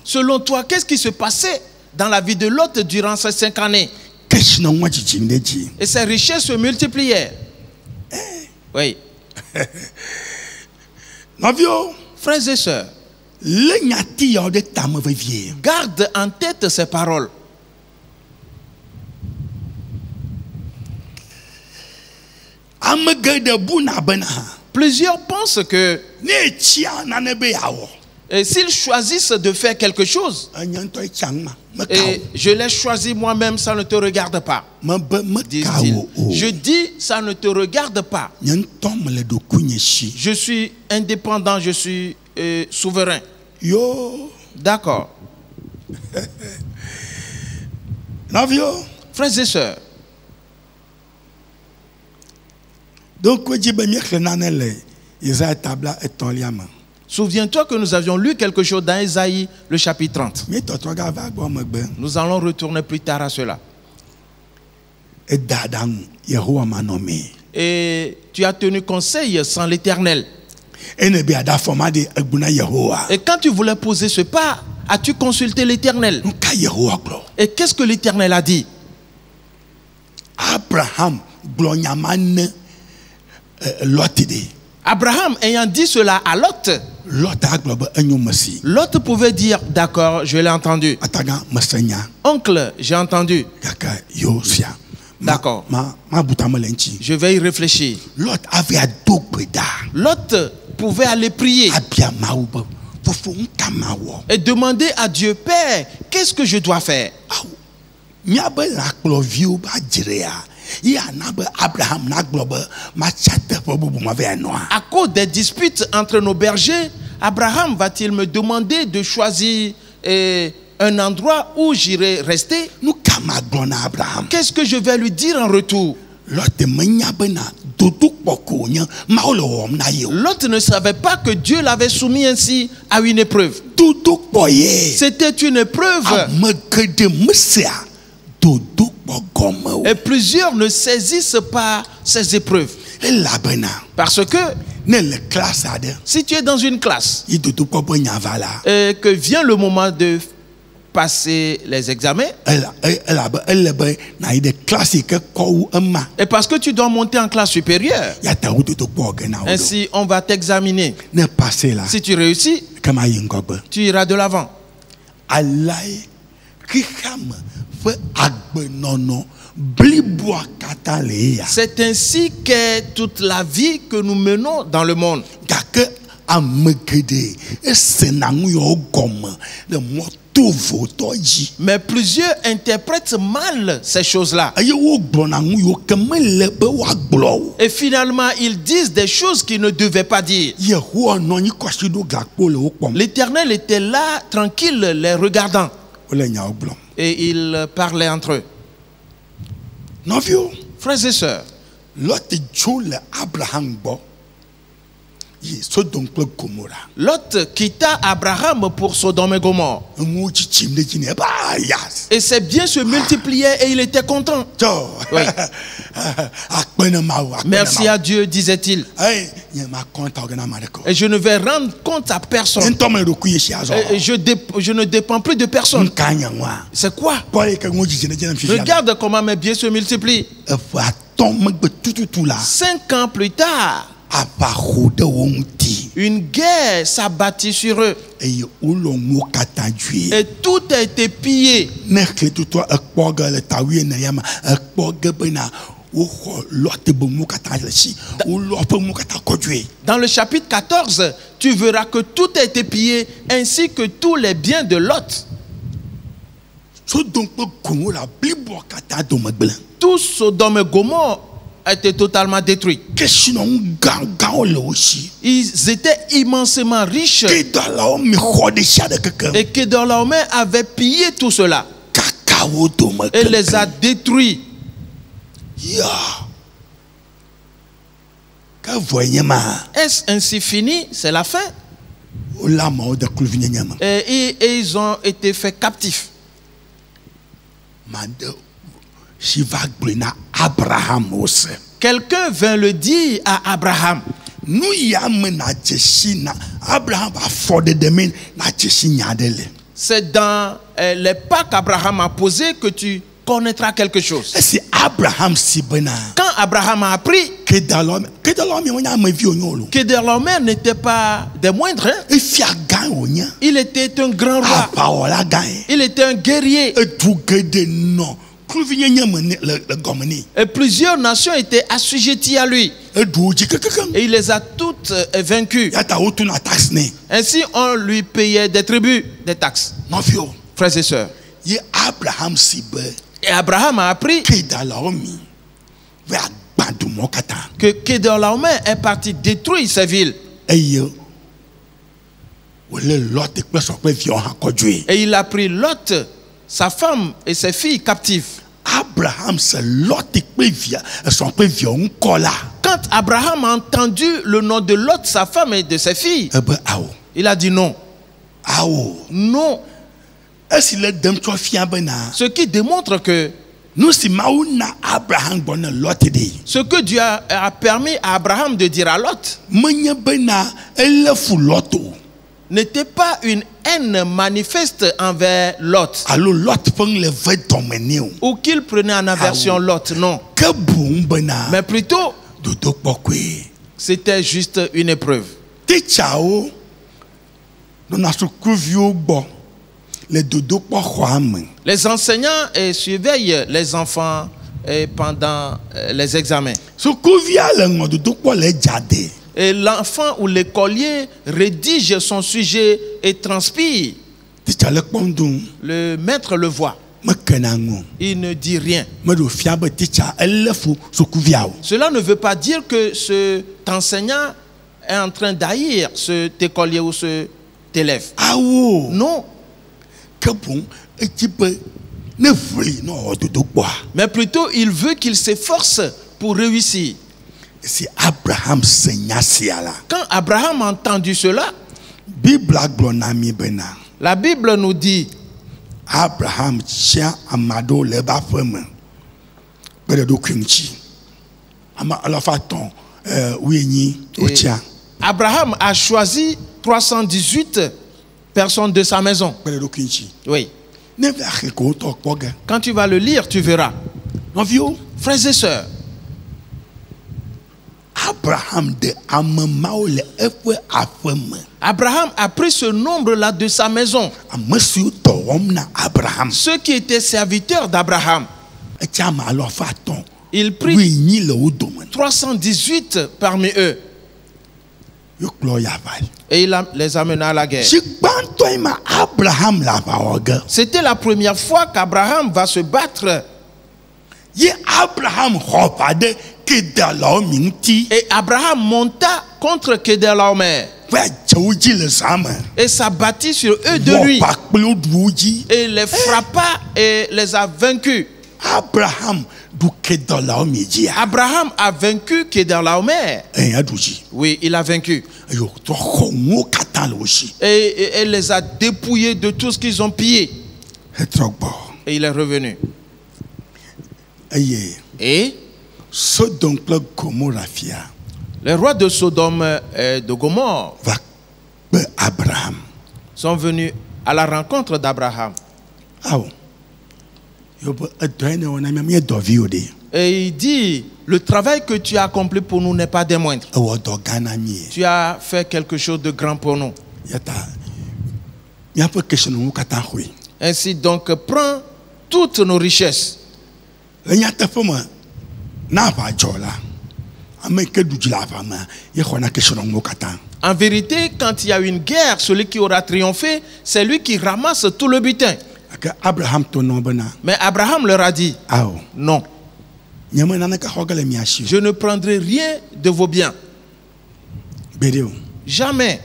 Selon toi, qu'est-ce qui se passait dans la vie de Lot durant ces 5 années? Et ses richesses se multipliaient. Oui. Frères et sœurs, garde en tête ces paroles. Plusieurs pensent que s'ils choisissent de faire quelque chose, et je l'ai choisi moi-même, ça ne te regarde pas, disent-ils. Je dis, ça ne te regarde pas. Je suis indépendant, je suis souverain. D'accord. Frères et sœurs, souviens-toi que nous avions lu quelque chose dans Ésaïe, le chapitre 30. Nous allons retourner plus tard à cela. Et tu as tenu conseil sans l'Éternel. Et quand tu voulais poser ce pas, as-tu consulté l'Éternel? Et qu'est-ce que l'Éternel a dit? Abraham Abraham ayant dit cela à Lot, Lot pouvait dire, d'accord, je l'ai entendu. Oncle, j'ai entendu. D'accord. Je vais y réfléchir. Lot pouvait aller prier et demander à Dieu, Père, qu'est-ce que je dois faire? À cause des disputes entre nos bergers, Abraham va-t-il me demander de choisir un endroit où j'irai rester? Qu'est-ce que je vais lui dire en retour? Lot ne savait pas que Dieu l'avait soumis ainsi à une épreuve. C'était une épreuve. Et plusieurs ne saisissent pas ces épreuves. Parce que si tu es dans une classe et que vient le moment de passer les examens, et parce que tu dois monter en classe supérieure, ainsi on va t'examiner. Si tu réussis, tu iras de l'avant. C'est ainsi qu'est toute la vie que nous menons dans le monde. Mais plusieurs interprètent mal ces choses-là. Et finalement, ils disent des choses qu'ils ne devaient pas dire. L'Éternel était là, tranquille, les regardant. Et ils parlaient entre eux. Frères et sœurs, Lot quitta Abraham pour Sodome et Gomorrhe. Et ses biens se multipliaient et il était content. Oui. Merci à Dieu, disait-il. Et je ne vais rendre compte à personne. Et je ne dépends plus de personne. C'est quoi? Regarde comment mes biens se multiplient. 5 ans plus tard, une guerre s'abattit sur eux. Et tout a été pillé. Dans le chapitre 14, tu verras que tout a été pillé, ainsi que tous les biens de Lot. Tout Sodome et Gomorrhe a été totalement détruit. Ils étaient immensément riches. Et Kedorlaomer avait pillé tout cela et les a détruits. Est-ce ainsi fini? C'est la fin. Et ils ont été faits captifs. Quelqu'un vint le dire à Abraham. C'est dans les pas qu'Abraham a posé que tu connaîtras quelque chose. Quand Abraham a appris, Kedorlaomer n'était pas des moindres. Il était un grand roi. Il était un guerrier. Et plusieurs nations étaient assujetties à lui. Et il les a toutes vaincues. Ainsi, on lui payait des tribus, des taxes. Frères et sœurs. Et Abraham a appris que Kedorlaomer est parti détruire ces villes. Et il a pris Lot, sa femme et ses filles captives. Quand Abraham a entendu le nom de Lot, sa femme et de ses filles, il a dit non. Non. Ce qui démontre que ce que Dieu a permis à Abraham de dire à Lot n'était pas une haine manifeste envers Lot, ou qu'il prenait en aversion Lot, non. Mais plutôt C'était juste une épreuve. Les enseignants surveillent les enfants pendant les examens. Et l'enfant ou l'écolier rédige son sujet et transpire. Le maître le voit. Il ne dit rien. Cela ne veut pas dire que cet enseignant est en train d'haïr cet écolier ou cet élève. Non. Mais plutôt, il veut qu'il s'efforce pour réussir. Quand Abraham a entendu cela, la Bible nous dit Abraham tient amado leba femme Abraham a choisi 318 personnes de sa maison. Oui. Quand tu vas le lire, tu verras. Frères et sœurs, Abraham a pris ce nombre-là de sa maison. Ceux qui étaient serviteurs d'Abraham, il prit 318 parmi eux. Et il les amena à la guerre. C'était la première fois qu'Abraham va se battre. Et Abraham monta contre Kedorlaomer et s'abattit sur eux de lui et les frappa et les a vaincus. Abraham a vaincu Kedorlaomer. Oui, il a vaincu. Et les a dépouillés de tout ce qu'ils ont pillé. Et il est revenu. Et les rois de Sodome et de Gomorre sont venus à la rencontre d'Abraham. Et il dit, le travail que tu as accompli pour nous n'est pas des moindres. Tu as fait quelque chose de grand pour nous. Ainsi donc, prends toutes nos richesses. En vérité, quand il y a une guerre, celui qui aura triomphé, c'est lui qui ramasse tout le butin. Mais Abraham leur a dit, non, je ne prendrai rien de vos biens. Jamais.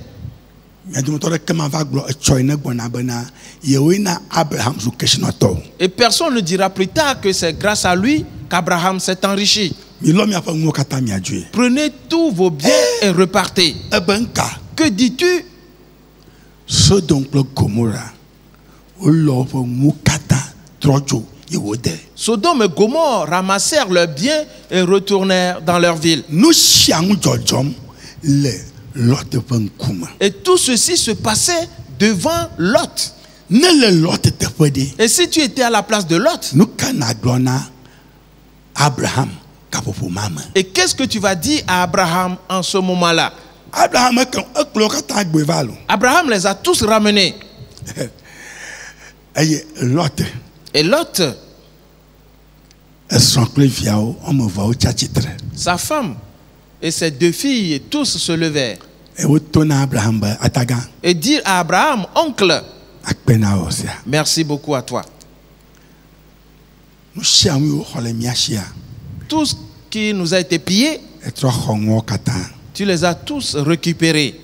Et personne ne dira plus tard que c'est grâce à lui qu'Abraham s'est enrichi. Prenez tous vos biens et repartez. Que dis-tu? Sodome et Gomorre ramassèrent leurs biens et retournèrent dans leur ville. Et tout ceci se passait devant Lot. Et si tu étais à la place de Lot, et qu'est-ce que tu vas dire à Abraham en ce moment-là? Abraham les a tous ramenés. Et Lot, sa femme et ses deux filles, tous se levèrent et dirent à Abraham, oncle, merci beaucoup à toi. Tout ce qui nous a été pillé, tu les as tous récupérés.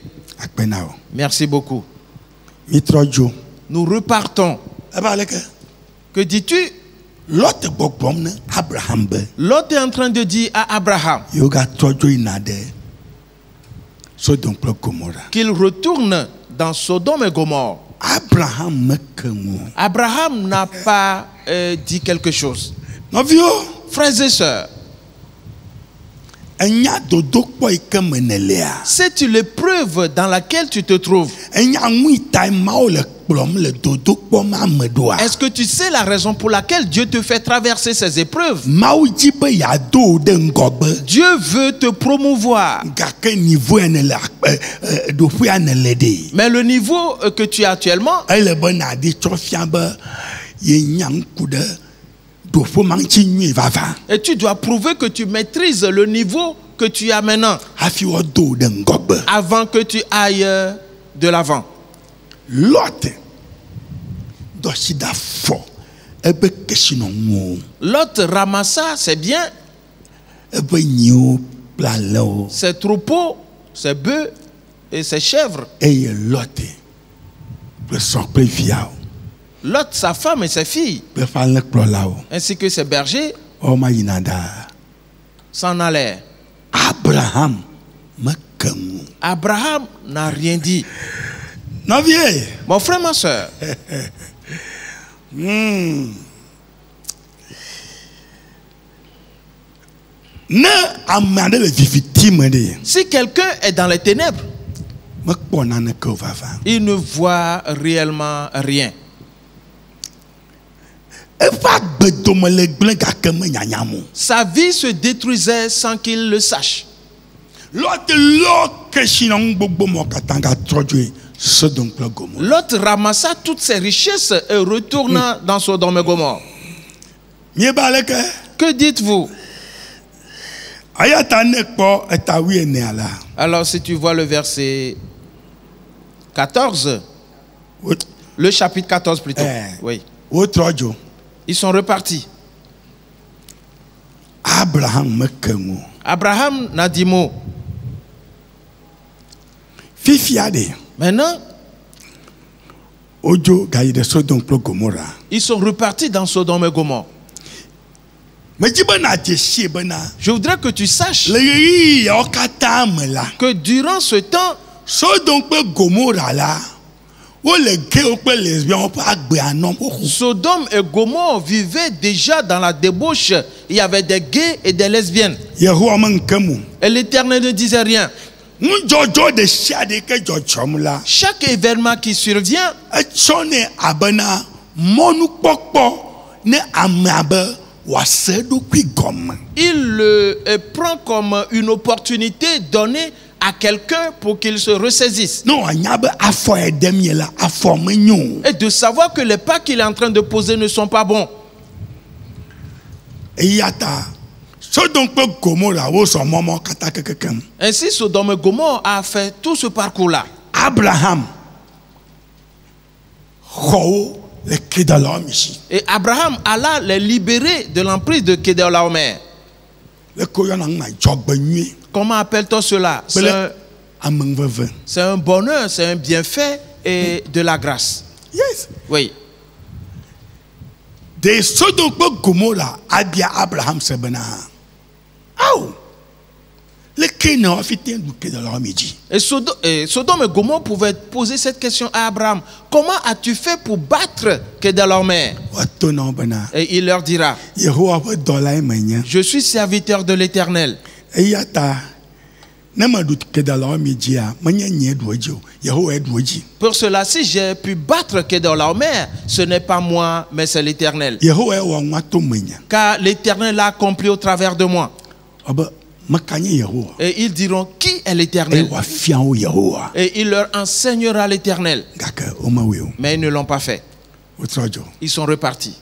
Merci beaucoup. Nous repartons. Que dis-tu? Lot est en train de dire à Abraham qu'il retourne dans Sodome et Gomorre. Abraham n'a pas dit quelque chose. Frères et sœurs, C'est l'épreuve dans laquelle tu te trouves. Est-ce que tu sais la raison pour laquelle Dieu te fait traverser ces épreuves? Dieu veut te promouvoir. Mais le niveau que tu as actuellement, et tu dois prouver que tu maîtrises le niveau que tu as maintenant avant que tu ailles de l'avant. Lot ramassa ses biens, ses troupeaux, ses bœufs et ses chèvres. Lot, sa femme et ses filles, ainsi que ses bergers, s'en allèrent. Abraham n'a rien dit. Mon frère, ma soeur, si quelqu'un est dans les ténèbres, il ne voit réellement rien. Sa vie se détruisait sans qu'il le sache. Lot ramassa toutes ses richesses et retourna dans Sodome et Gomorrhe. Que dites-vous? Alors si tu vois le verset 14, le chapitre 14 plutôt, oui. Ils sont repartis. Abraham n'a dit mot. Maintenant, ils sont repartis dans Sodome et Gomorrhe. Je voudrais que tu saches que durant ce temps, Sodome et Gomorrhe vivaient déjà dans la débauche. Il y avait des gays et des lesbiennes. Et l'Éternel ne disait rien. Chaque événement qui survient, il le prend comme une opportunité donnée à quelqu'un pour qu'il se ressaisisse. Et de savoir que les pas qu'il est en train de poser ne sont pas bons. Ainsi, Sodome et Gomorrhe a fait tout ce parcours-là. Abraham, et Abraham alla les libérer de l'emprise de Kedorlaomer. Comment appelle-t-on cela? C'est un bonheur, c'est un bienfait et de la grâce. Yes. Oui. De Sodome et Gomorrhe abia Abraham sebena. Oh. Et Sodome et Gomorrhe pouvaient poser cette question à Abraham. Comment as-tu fait pour battre Kedorlaomer? Et il leur dira, je suis serviteur de l'Éternel. Pour cela, si j'ai pu battre Kedorlaomer, ce n'est pas moi, mais c'est l'Éternel. Car l'Éternel l'a accompli au travers de moi. Et ils diront, qui est l'Éternel? Et il leur enseignera l'Éternel. Mais ils ne l'ont pas fait. Ils sont repartis.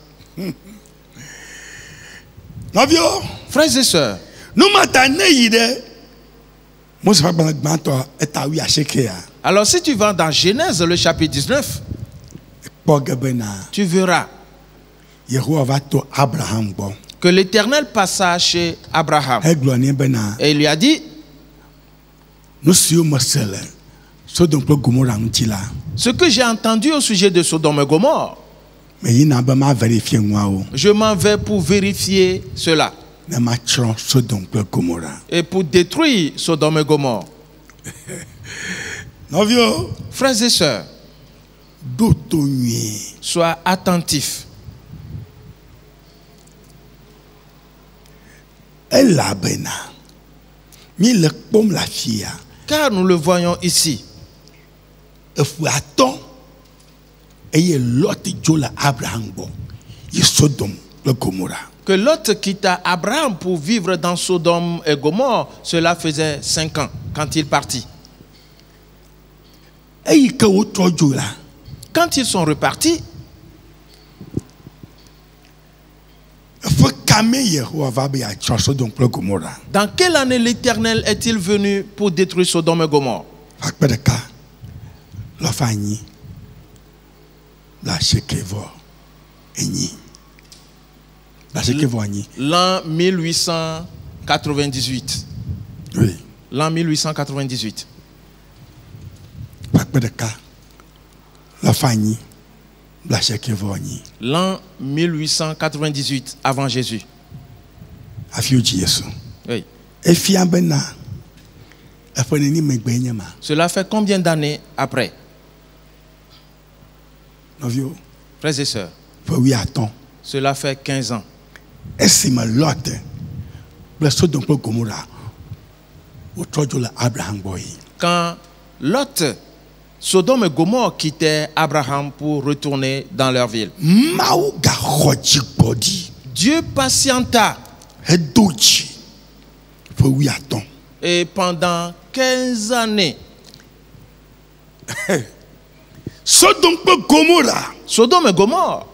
Frères et sœurs, alors si tu vas dans Genèse, le chapitre 19, tu verras que l'Éternel passa chez Abraham et il lui a dit, ce que j'ai entendu au sujet de Sodome et Gomorrhe, je m'en vais pour vérifier cela et pour détruire Sodome et Gomorrhe. Frères et sœurs, sois attentifs. Car nous le voyons ici. Que Lot quitta Abraham pour vivre dans Sodome et Gomorrhe, cela faisait 5 ans quand il partit. Quand ils sont repartis, dans quelle année l'Éternel est-il venu pour détruire Sodome et Gomorrhe? L'an 1898. Oui. L'an 1898. L'an 1898 avant Jésus. Oui. Cela fait combien d'années après? Frères et sœurs, cela fait 15 ans. Quand Lot, Sodome et Gomorrhe quittaient Abraham pour retourner dans leur ville, Dieu patienta. Et pendant 15 années, Sodome et Gomorrhe,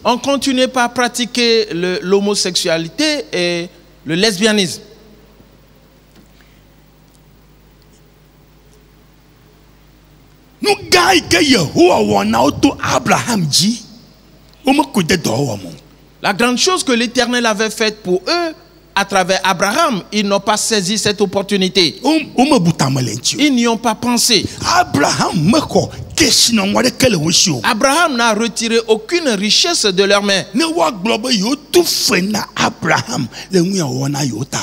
on continuait pas à pratiquer l'homosexualité et le lesbianisme. La grande chose que l'Éternel avait faite pour eux, à travers Abraham, ils n'ont pas saisi cette opportunité. Ils n'y ont pas pensé. Abraham n'a retiré aucune richesse de leurs mains.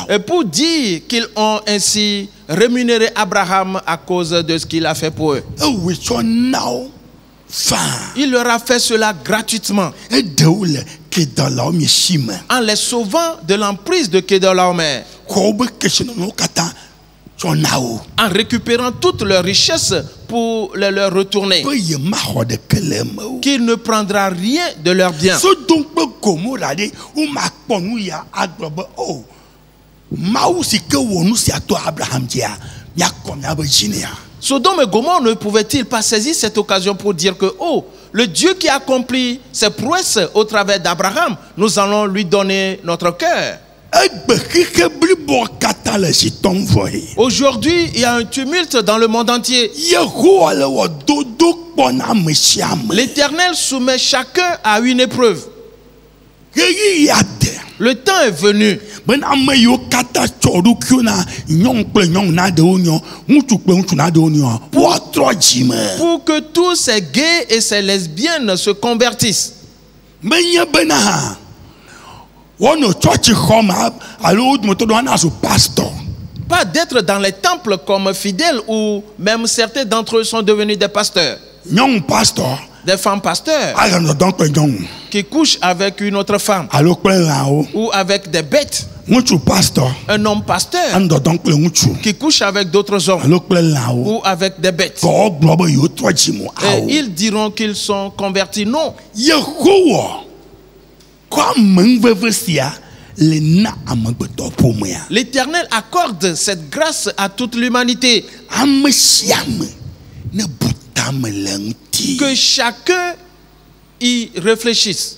Et pour dire qu'ils ont ainsi rémunéré Abraham à cause de ce qu'il a fait pour eux, il leur a fait cela gratuitement, en les sauvant de l'emprise de Kedorlaomer, en récupérant toutes leurs richesses pour les leur retourner, qu'il ne prendra rien de leurs biens. Sodome et Gomorrhe ne pouvaient-ils pas saisir cette occasion pour dire que, oh, le Dieu qui a accompli ses prouesses au travers d'Abraham, nous allons lui donner notre cœur. Aujourd'hui, il y a un tumulte dans le monde entier. L'Éternel soumet chacun à une épreuve. Le temps est venu pour que tous ces gays et ces lesbiennes se convertissent. Pas d'être dans les temples comme fidèles, ou même certains d'entre eux sont devenus des pasteurs. Des femmes pasteurs qui couchent avec une autre femme ou avec des bêtes. Un homme pasteur qui couche avec d'autres hommes ou avec des bêtes. Et ils diront qu'ils sont convertis. Non. L'Éternel accorde cette grâce à toute l'humanité. Que chacun y réfléchisse.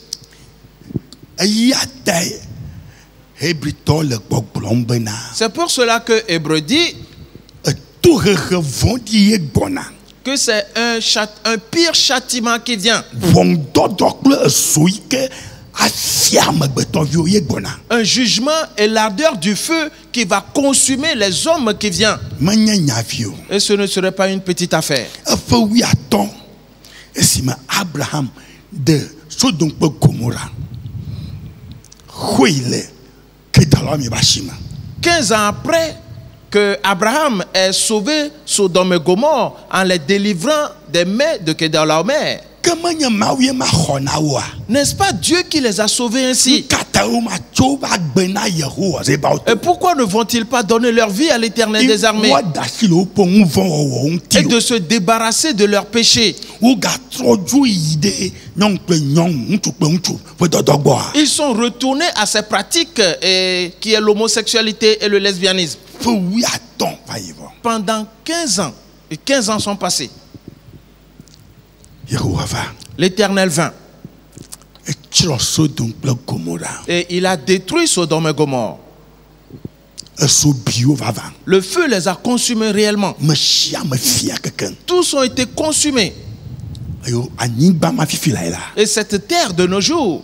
C'est pour cela que Hébreu dit que c'est un pire châtiment qui vient. Un jugement et l'ardeur du feu qui va consumer les hommes qui viennent. Et ce ne serait pas une petite affaire. Abraham de Sodome et Gomorrhe 15 ans après que Abraham ait sauvé Sodome et Gomorrhe en les délivrant des mains de Kedorlaomer, n'est-ce pas Dieu qui les a sauvés ainsi? Et pourquoi ne vont-ils pas donner leur vie à l'Éternel des armées et de se débarrasser de leurs péchés? Ils sont retournés à ces pratiques qui est l'homosexualité et le lesbianisme. Pendant 15 ans, et 15 ans sont passés. L'Éternel vint. Et il a détruit Sodome et Gomorrhe. Le feu les a consumés réellement. Tous ont été consumés. Et cette terre de nos jours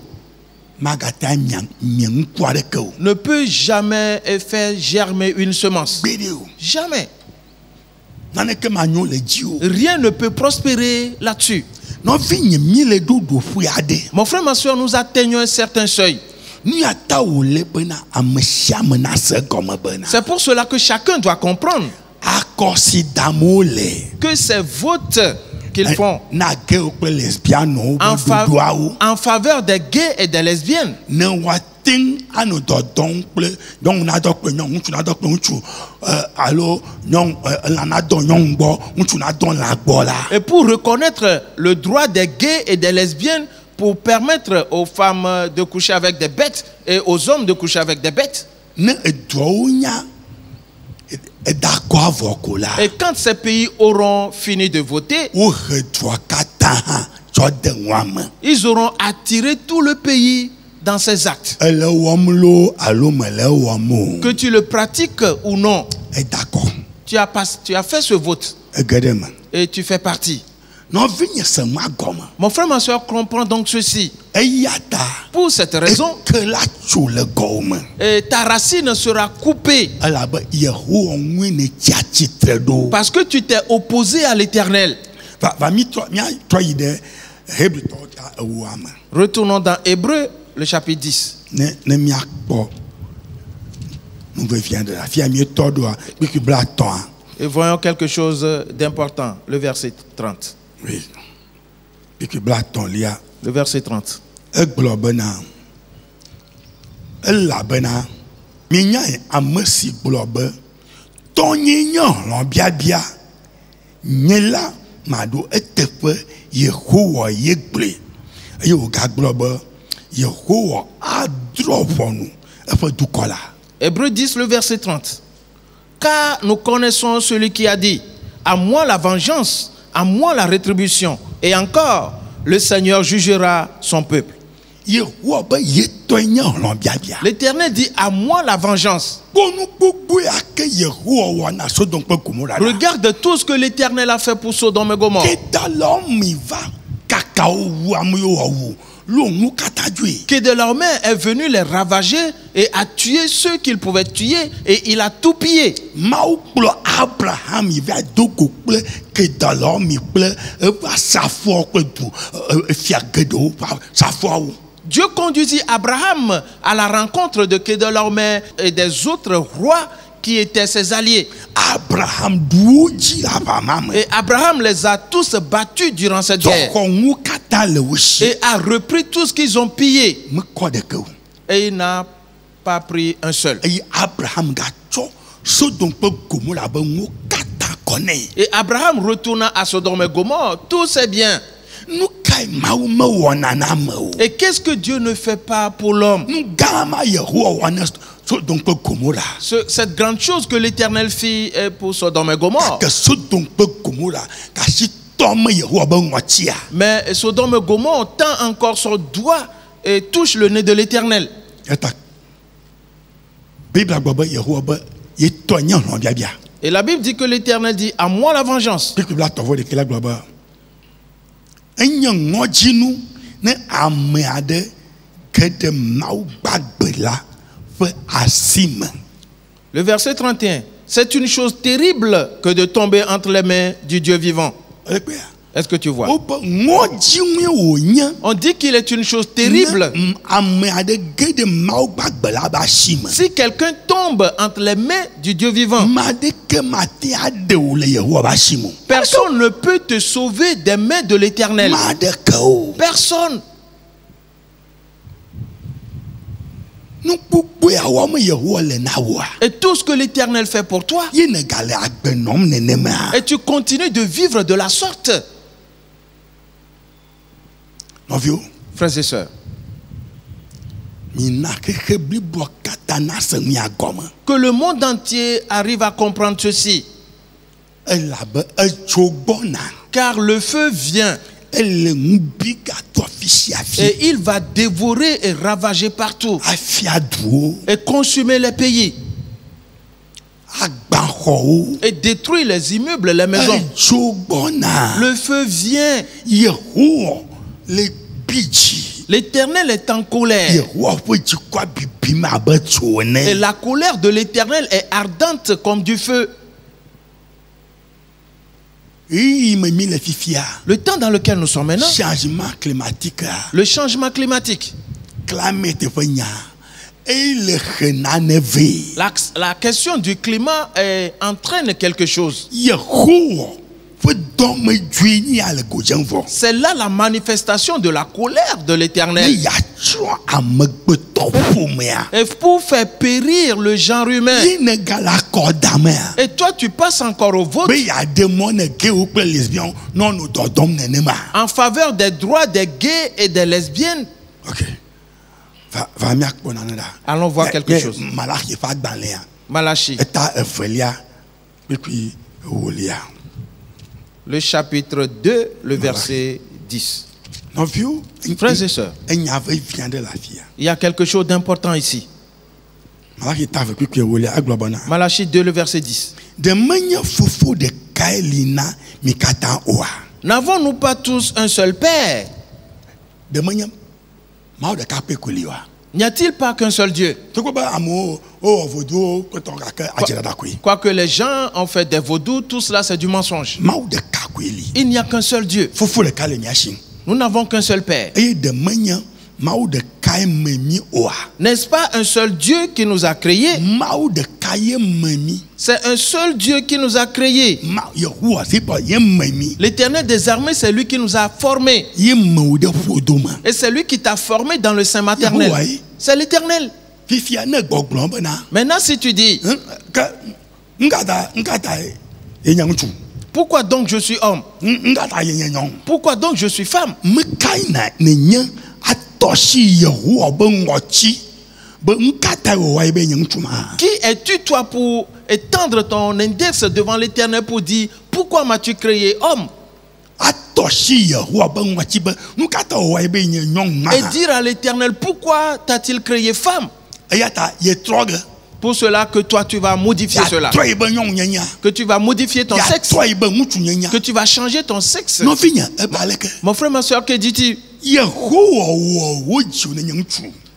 ne peut jamais faire germer une semence. Jamais. Rien ne peut prospérer là-dessus. Mon frère, ma soeur, nous atteignons un certain seuil. C'est pour cela que chacun doit comprendre que ces votes qu'ils font en faveur des gays et des lesbiennes et pour reconnaître le droit des gays et des lesbiennes, pour permettre aux femmes de coucher avec des bêtes et aux hommes de coucher avec des bêtes. Et quand ces pays auront fini de voter, ils auront attiré tout le pays dans ces actes. Que tu le pratiques ou non, tu as fait ce vote et tu fais partie. Mon frère, ma soeur, comprend donc ceci. Pour cette raison, ta racine sera coupée parce que tu t'es opposé à l'Éternel. Retournons dans Hébreux, le chapitre 10. Et voyons quelque chose d'important, le verset 30. Oui. Le verset 30. Hébreux 10, le verset 30. Car nous connaissons celui qui a dit: à moi la vengeance, à moi la rétribution. Et encore, le Seigneur jugera son peuple. L'Éternel dit: à moi la vengeance. Regarde tout ce que l'Éternel a fait pour Sodome et Gomorrhe. Que de leur main est venu les ravager et a tué ceux qu'il pouvait tuer, et il a tout pillé. Dieu conduisit Abraham à la rencontre de Kedorlaomer et des autres rois qui étaient ses alliés. Et Abraham les a tous battus durant cette guerre et a repris tout ce qu'ils ont pillé. Et il n'a pas pris un seul. Et Abraham retourna à Sodome et Gomorrhe, tous ses biens. Et qu'est-ce que Dieu ne fait pas pour l'homme? Cette grande chose que l'Éternel fit pour Sodome et Gomorrhe. Mais Sodome et Gomorrhe tend encore son doigt et touche le nez de l'Éternel. Et la Bible dit que l'Éternel dit: à moi la vengeance. Le verset 31. C'est une chose terrible que de tomber entre les mains du Dieu vivant. Est-ce que tu vois? On dit qu'il est une chose terrible si quelqu'un tombe entre les mains du Dieu vivant. Personne ne peut te sauver des mains de l'Éternel. Personne. Et tout ce que l'Éternel fait pour toi, et tu continues de vivre de la sorte. Frères et sœurs, que le monde entier arrive à comprendre ceci. Car le feu vient. Et il va dévorer et ravager partout. Et consumer les pays. Et détruire les immeubles, les maisons. Le feu vient. L'Éternel est en colère. Et la colère de l'Éternel est ardente comme du feu. Le temps dans lequel nous sommes maintenant, le changement climatique, la question du climat entraîne quelque chose. C'est là la manifestation de la colère de l'Éternel. Et pour faire périr le genre humain. Et toi tu passes encore au vote en faveur des droits des gays et des lesbiennes. Allons voir quelque chose. Malachie. Le chapitre 2, le verset 10. Frères et sœurs, il y a quelque chose d'important ici. Malachie 2, le verset 10. N'avons-nous pas tous un seul Père? N'y a-t-il pas qu'un seul Dieu? Quoique les gens ont fait des vaudous, tout cela c'est du mensonge. Il n'y a qu'un seul Dieu. Nous n'avons qu'un seul Père. N'est-ce pas un seul Dieu qui nous a créés? C'est un seul Dieu qui nous a créés. L'Éternel des armées, c'est lui qui nous a formés. Et c'est lui qui t'a formé dans le sein maternel. C'est l'Éternel. Maintenant, si tu dis, pourquoi donc je suis homme? Pourquoi donc je suis femme? Qui es-tu toi pour étendre ton index devant l'Éternel pour dire pourquoi m'as-tu créé homme? Et dire à l'Éternel pourquoi t'as-t-il créé femme? Pour cela que toi tu vas modifier cela. Que tu vas modifier ton sexe. Que tu vas changer ton sexe. Mon frère, ma soeur, que dis-tu?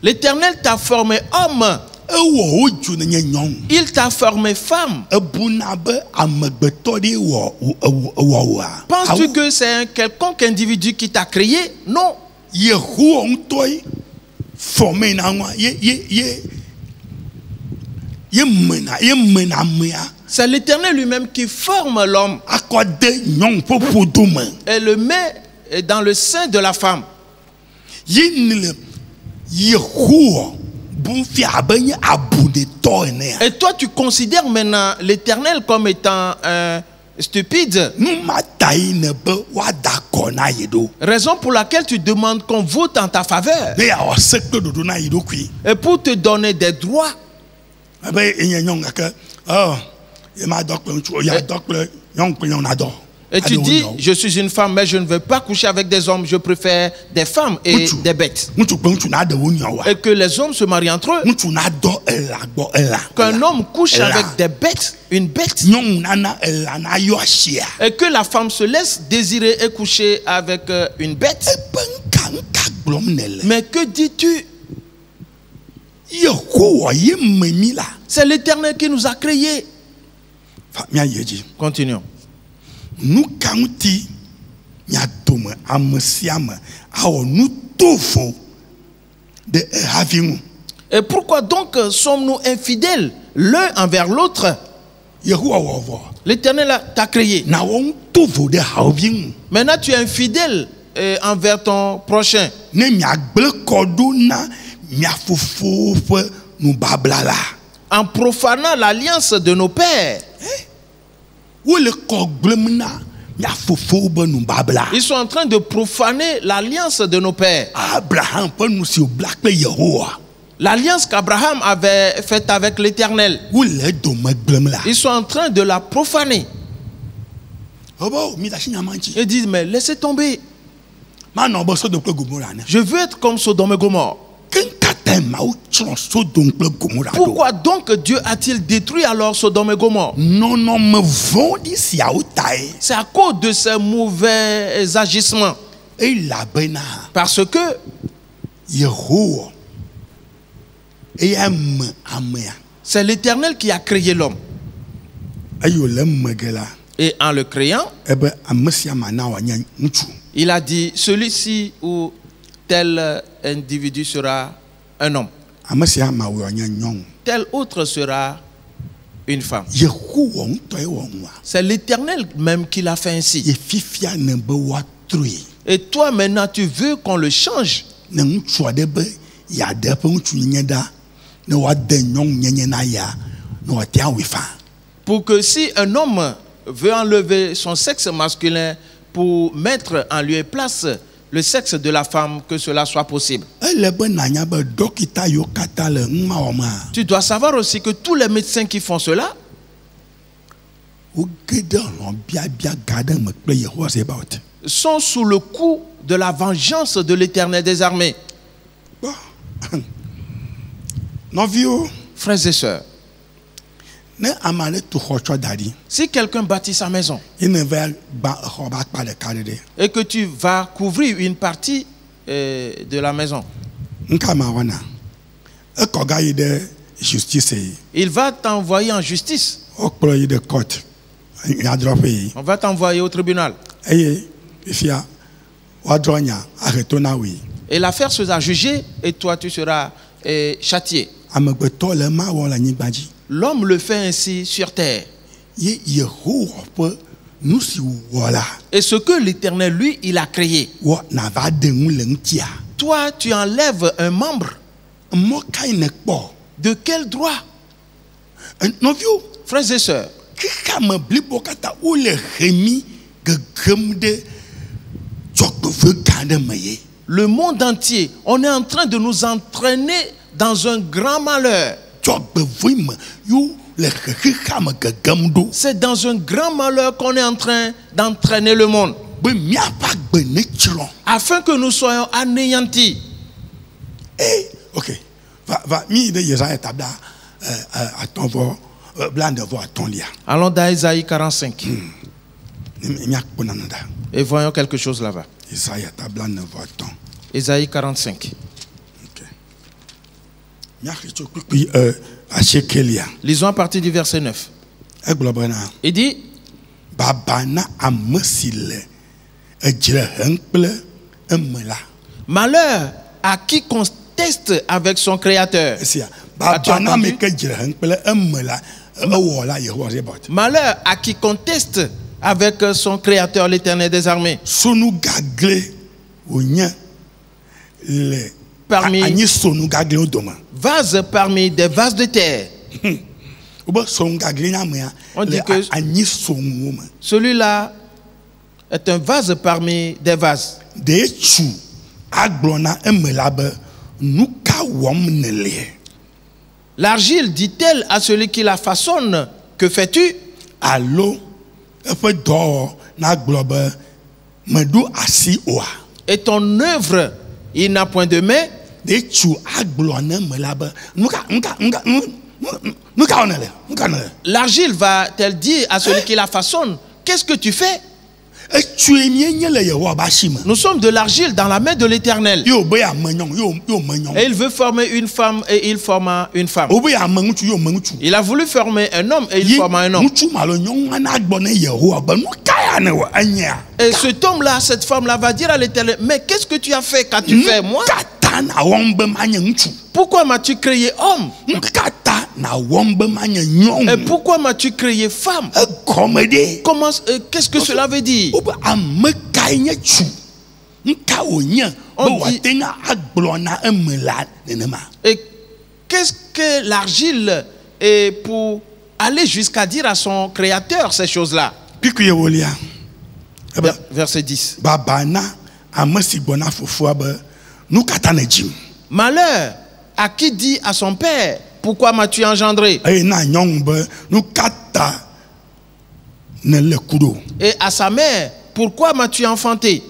L'Éternel t'a formé homme. Il t'a formé femme. Penses-tu que c'est un quelconque individu qui t'a créé? Non. C'est l'Éternel lui-même qui forme l'homme et le met dans le sein de la femme. Et toi tu considères maintenant l'Éternel comme étant stupide. Raison pour laquelle tu demandes qu'on vote en ta faveur. Et pour te donner des droits. Et tu dis, je suis une femme, mais je ne veux pas coucher avec des hommes, je préfère des femmes et des bêtes. Et que les hommes se marient entre eux. Qu'un homme couche avec des bêtes, une bête. Et que la femme se laisse désirer et coucher avec une bête. Mais que dis-tu? C'est l'Éternel qui nous a créés. Continuons. Et pourquoi donc sommes-nous infidèles l'un envers l'autre? L'Éternel t'a créé. Maintenant tu es infidèle envers ton prochain. en profanant l'alliance de nos pères. Ils sont en train de profaner l'alliance de nos pères. L'alliance qu'Abraham avait faite avec l'Éternel. Ils sont en train de la profaner. Ils disent, mais laissez tomber. Je veux être comme Sodome et Gomorrhe. Pourquoi donc Dieu a-t-il détruit alors Sodome et Gomorrhe? C'est à cause de ces mauvais agissements. Parce que c'est l'Éternel qui a créé l'homme. Et en le créant, il a dit, celui-ci ou tel individu sera un homme. Tel autre sera une femme. C'est l'Éternel même qui l'a fait ainsi. Et toi maintenant tu veux qu'on le change. Pour que si un homme veut enlever son sexe masculin pour mettre en lieu et place le sexe de la femme, que cela soit possible. Tu dois savoir aussi que tous les médecins qui font cela sont sous le coup de la vengeance de l'Éternel des armées. Frères et sœurs, si quelqu'un bâtit sa maison et que tu vas couvrir une partie de la maison, il va t'envoyer en justice. On va t'envoyer au tribunal. Et l'affaire sera jugée et toi tu seras châtié. L'homme le fait ainsi sur terre. Et ce que l'Éternel, lui, il a créé. Toi, tu enlèves un membre. De quel droit? Frères et sœurs, le monde entier, on est en train de nous entraîner dans un grand malheur. C'est dans un grand malheur qu'on est en train d'entraîner le monde, afin que nous soyons anéantis. Ok. Allons dans Isaïe 45. Et voyons quelque chose là-bas. Isaïe 45. Lisons à partir du verset 9. Il dit: malheur à qui conteste avec son créateur. Malheur à qui conteste avec son créateur, l'Éternel des armées. Parmi vase parmi des vases de terre. On dit que celui-là est un vase parmi des vases. L'argile dit-elle à celui qui la façonne: que fais-tu? Et ton œuvre, il n'a point de main. L'argile va-t-elle dire à celui qui la façonne: qu'est-ce que tu fais? Nous sommes de l'argile dans la main de l'Éternel. Et il veut former une femme et il forma une femme. Il a voulu former un homme et il forma un homme. Et cet homme-là, cette femme-là va dire à l'Éternel: mais qu'est-ce que tu as fait? Qu'as-tu fait, moi? Pourquoi m'as-tu créé homme? Et pourquoi m'as-tu créé femme? Comment, qu'est-ce que cela veut dire? Et qu'est-ce que l'argile est pour aller jusqu'à dire à son créateur ces choses-là? Verset 10. Malheur à qui dit à son père, pourquoi m'as-tu engendré? Et à sa mère, pourquoi m'as-tu enfanté?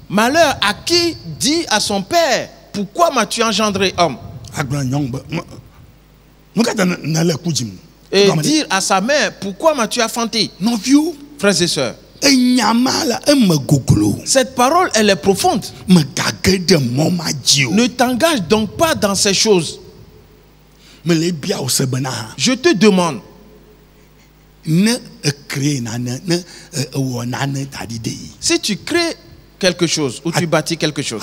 Malheur à qui dit à son père, pourquoi m'as-tu engendré, homme? Et dire à sa mère, pourquoi m'as-tu enfanté? Frères et sœurs, cette parole, elle est profonde. Ne t'engage donc pas dans ces choses. Je te demande, si tu crées quelque chose ou tu bâtis quelque chose,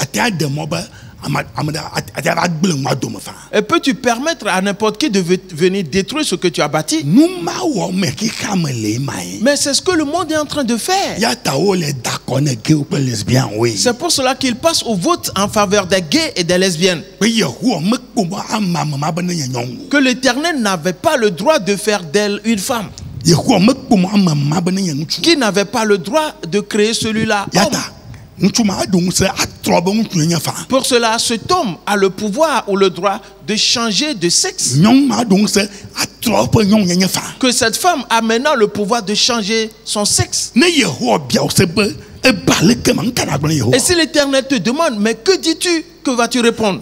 et peux-tu permettre à n'importe qui de venir détruire ce que tu as bâti? Mais c'est ce que le monde est en train de faire. C'est pour cela qu'il passe au vote en faveur des gays et des lesbiennes. Que l'Éternel n'avait pas le droit de faire d'elle une femme, qui n'avait pas le droit de créer celui-là homme. Pour cela, cet homme a le pouvoir ou le droit de changer de sexe. Que cette femme a maintenant le pouvoir de changer son sexe. Et si l'Éternel te demande, mais que dis-tu? Que vas-tu répondre?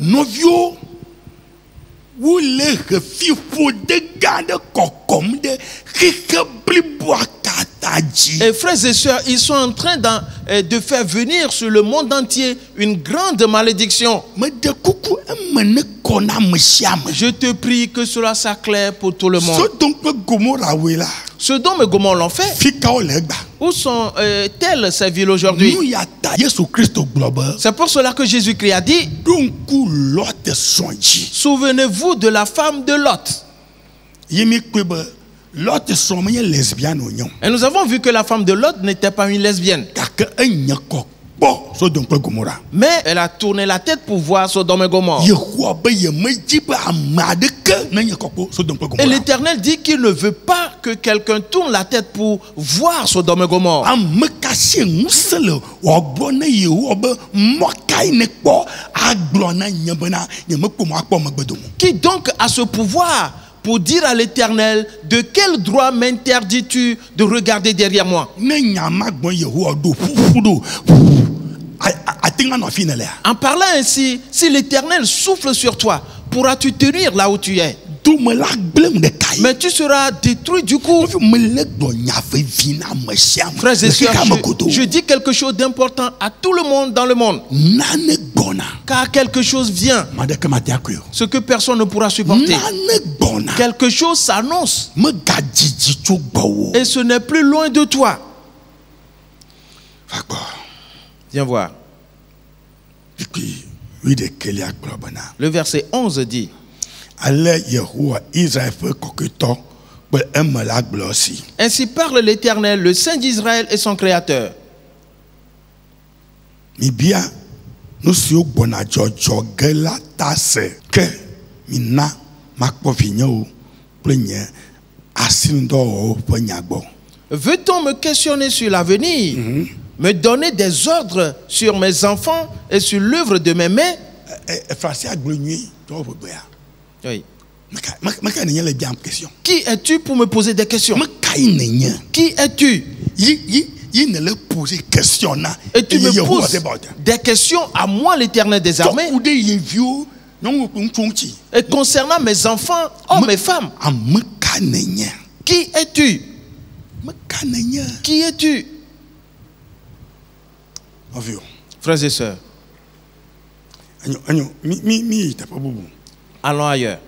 Et frères et sœurs, ils sont en train de faire venir sur le monde entier une grande malédiction. Je te prie que cela s'éclaire pour tout le monde. Sodome et Gomorrhe l'ont fait. Où sont-elles ces villes aujourd'hui? C'est pour cela que Jésus-Christ a dit, souvenez-vous de la femme de Lot. Et nous avons vu que la femme de Lot n'était pas une lesbienne. Mais elle a tourné la tête pour voir Sodome et Gomorrhe. Et l'Éternel dit qu'il ne veut pas que quelqu'un tourne la tête pour voir Sodome et Gomorrhe. Qui donc a ce pouvoir pour dire à l'Éternel, de quel droit m'interdis-tu de regarder derrière moi? En parlant ainsi, si l'Éternel souffle sur toi, pourras-tu tenir là où tu es? Mais tu seras détruit du coup. Frères et sœurs, je dis quelque chose d'important à tout le monde dans le monde. Car quelque chose vient, ce que personne ne pourra supporter. Quelque chose s'annonce, et ce n'est plus loin de toi. Viens voir. Le verset 11 dit, ainsi parle l'Éternel, le Saint d'Israël et son Créateur. Veut-on me questionner sur l'avenir, me donner des ordres sur mes enfants et sur l'œuvre de mes mains? Oui. Qui es-tu pour me poser des questions? Qui es-tu? Et tu me poses des questions à moi, l'Éternel des armées. Et concernant mes enfants, hommes et femmes, qui es-tu? Qui es-tu? Frères et sœurs, allons ailleurs.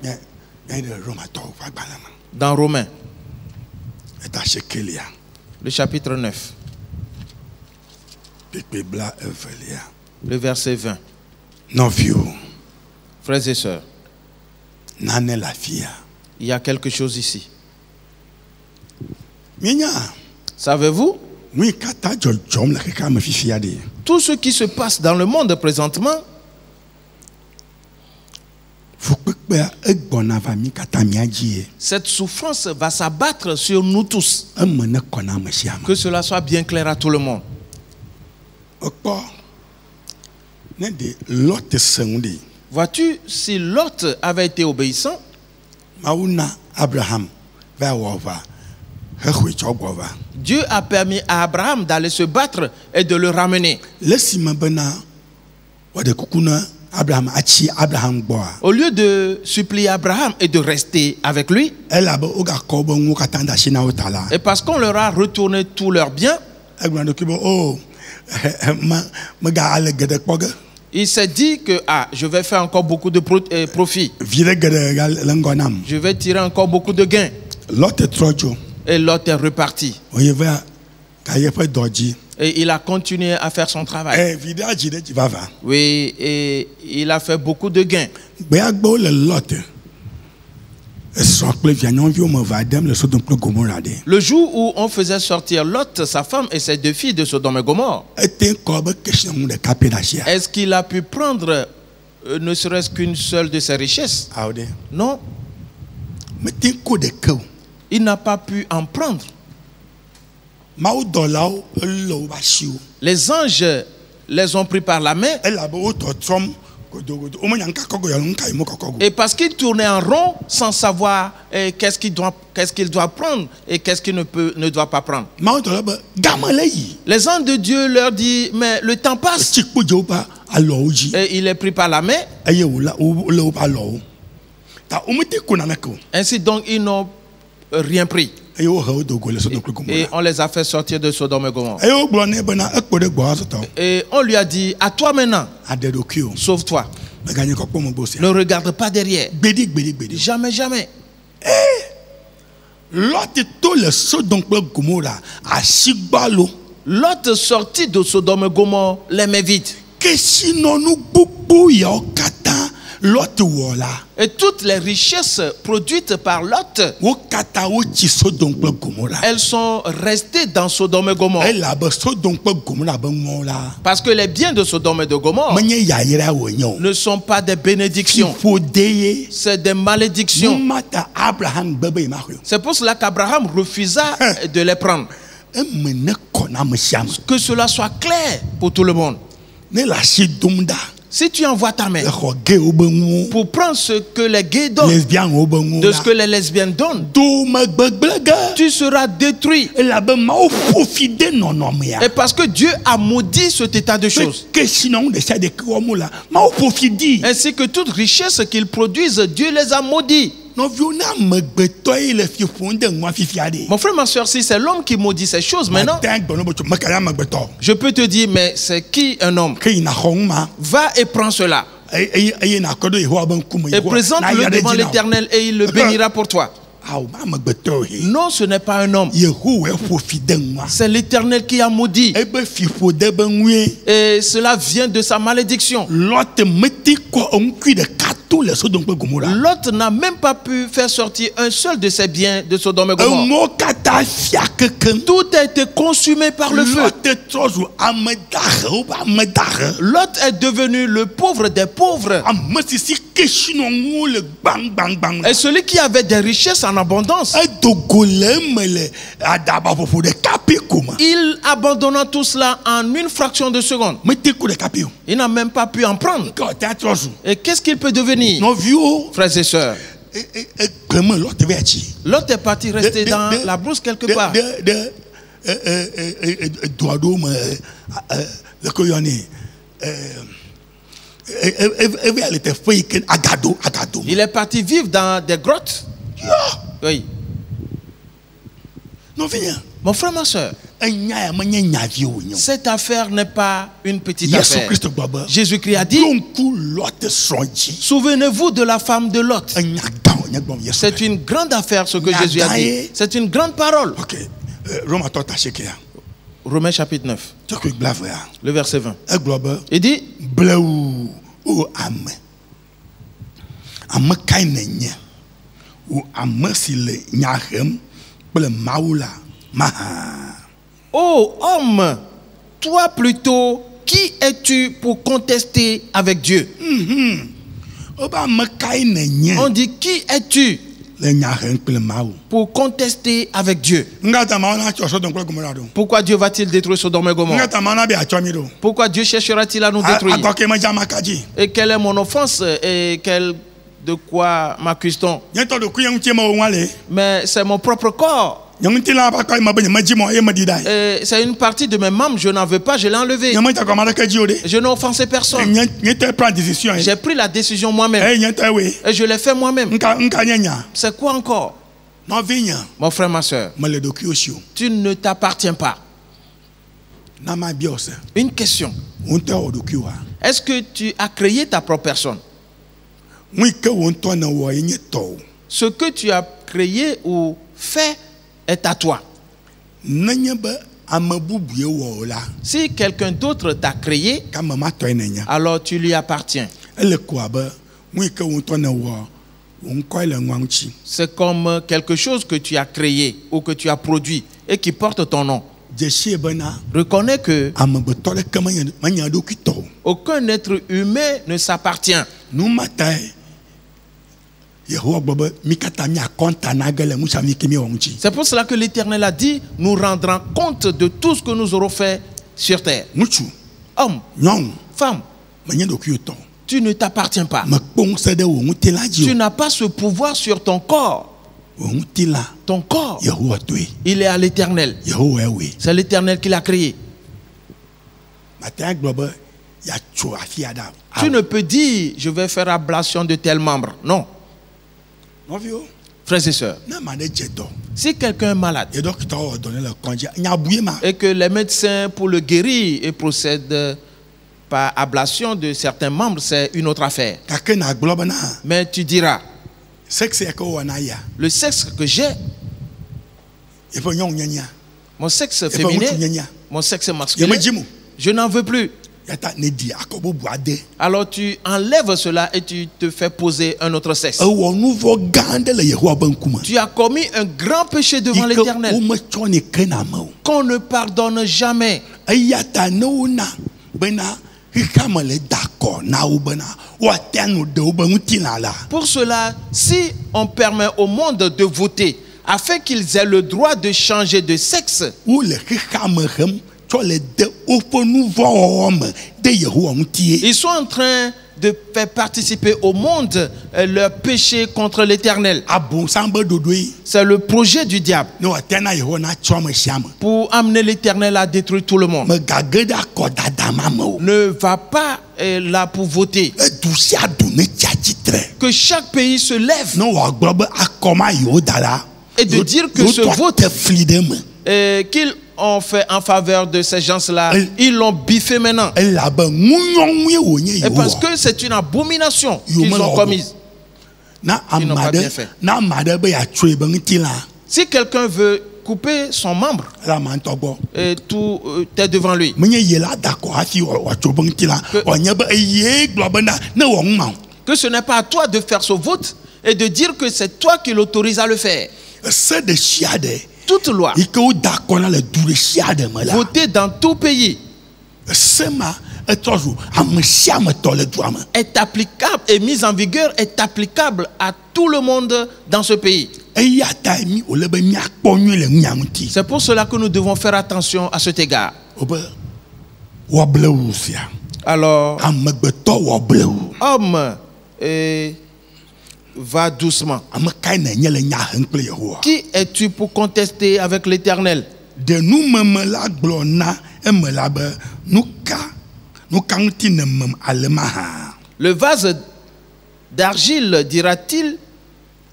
Dans Romains, le chapitre 9, le verset 20. Frères et sœurs, il y a quelque chose ici. Savez-vous? Tout ce qui se passe dans le monde présentement, cette souffrance va s'abattre sur nous tous. Que cela soit bien clair à tout le monde. Vois-tu, si Lot avait été obéissant, Dieu a permis à Abraham d'aller se battre et de le ramener. Au lieu de supplier Abraham et de rester avec lui, et parce qu'on leur a retourné tous leurs biens, il s'est dit que je vais faire encore beaucoup de profit. Je vais tirer encore beaucoup de gains. Et Lot est reparti. Et il a continué à faire son travail. Oui, et il a fait beaucoup de gains. Le jour où on faisait sortir Lot, sa femme et ses 2 filles de Sodome et Gomorrhe, est-ce qu'il a pu prendre ne serait-ce qu'une seule de ses richesses? Non. Il n'a pas pu en prendre. Les anges les ont pris par la main. Et parce qu'il tournait en rond sans savoir qu'est-ce qu'il doit prendre et qu'est-ce qu'il ne doit pas prendre. Les anges de Dieu leur disent, mais le temps passe. Et il est pris par la main. Ainsi donc ils n'ont rien pris. Et on les a fait sortir de Sodome et Gomorrhe. Et on lui a dit, à toi maintenant, sauve-toi. Ne regarde pas derrière. Jamais, jamais. Lot sortit de Sodome et Gomorrhe les mains vides. Et toutes les richesses produites par Lot, elles sont restées dans Sodome et Gomorrhe. Parce que les biens de Sodome et de Gomorrhe ne sont pas des bénédictions, c'est des malédictions. C'est pour cela qu'Abraham refusa de les prendre. Que cela soit clair pour tout le monde. Si tu envoies ta main pour prendre ce que les gays donnent, de ce que les lesbiennes donnent, tu seras détruit. Et parce que Dieu a maudit cet état de choses. Ainsi que toute richesse qu'ils produisent, Dieu les a maudits. Mon frère, ma soeur, si c'est l'homme qui maudit ces choses maintenant, je peux te dire, mais c'est qui un homme? Va et prends cela. Et présente-le devant l'Éternel et il le bénira pour toi. Non, ce n'est pas un homme. C'est l'Éternel qui a maudit. Et cela vient de sa malédiction. Lot n'a même pas pu faire sortir un seul de ses biens de Sodome et Gomorrhe. Tout a été consumé par le feu. Lot est devenu le pauvre des pauvres. Et celui qui avait des richesses en abondance, il abandonna tout cela en une fraction de seconde. Il n'a même pas pu en prendre. Et qu'est-ce qu'il peut devenir? Frères et sœurs, Lot est parti rester dans la brousse quelque part. Il est parti vivre dans des grottes. Oui. Mon frère, ma soeur, cette affaire n'est pas une petite affaire. Jésus-Christ a dit, souvenez-vous de la femme de Lot. C'est une grande affaire ce que Jésus a dit. C'est une grande parole. Romains chapitre 9, le verset 20. Il dit, Oh homme, toi plutôt, qui es-tu pour contester avec Dieu? On dit, qui es-tu pour contester avec Dieu? Pourquoi Dieu va-t-il détruire Sodome et Gomorrhe? Pourquoi Dieu cherchera-t-il à nous détruire? Et quelle est mon offense et de quoi m'accuse-t-on? Mais c'est mon propre corps. C'est une partie de mes membres, je n'en veux pas, je l'ai enlevé. Je n'ai offensé personne. J'ai pris la décision moi-même. Et je l'ai fait moi-même. C'est quoi encore? Mon frère, ma soeur, tu ne t'appartiens pas. Une question. Est-ce que tu as créé ta propre personne? Ce que tu as créé ou fait est à toi. Si quelqu'un d'autre t'a créé, alors tu lui appartiens. C'est comme quelque chose que tu as créé ou que tu as produit et qui porte ton nom. Reconnais que aucun être humain ne s'appartient. C'est pour cela que l'Éternel a dit, nous rendrons compte de tout ce que nous aurons fait sur terre. Homme, femme, tu ne t'appartiens pas. Tu n'as pas ce pouvoir sur ton corps. Ton corps, il est à l'Éternel. C'est l'Éternel qui l'a créé. Tu ne peux dire, je vais faire ablation de tel membre. Non. Frères et sœurs, si quelqu'un est malade et que les médecins pour le guérir et procèdent par ablation de certains membres, c'est une autre affaire. Mais tu diras, le sexe que j'ai, mon sexe féminin, mon sexe masculin, je n'en veux plus. Alors tu enlèves cela et tu te fais poser un autre sexe. Tu as commis un grand péché devant l'Éternel qu'on ne pardonne jamais. Pour cela, si on permet au monde de voter afin qu'ils aient le droit de changer de sexe, ils sont en train de faire participer au monde leur péché contre l'Éternel. C'est le projet du diable pour amener l'Éternel à détruire tout le monde. Ne va pas là pour voter. Que chaque pays se lève et de dire que ce vote qu'ils ont fait en faveur de ces gens-là, ils l'ont biffé maintenant. Et parce que c'est une abomination qu'ils ont commise. Ils n'ont pas bien fait. Si quelqu'un veut couper son membre, et tout est devant lui. Que ce n'est pas à toi de faire ce vote et de dire que c'est toi qui l'autorise à le faire. Toute loi votée dans tout pays est applicable et mise en vigueur, est applicable à tout le monde dans ce pays. C'est pour cela que nous devons faire attention à cet égard. Alors, homme, va doucement. Qui es-tu pour contester avec l'Éternel? Le vase d'argile dira-t-il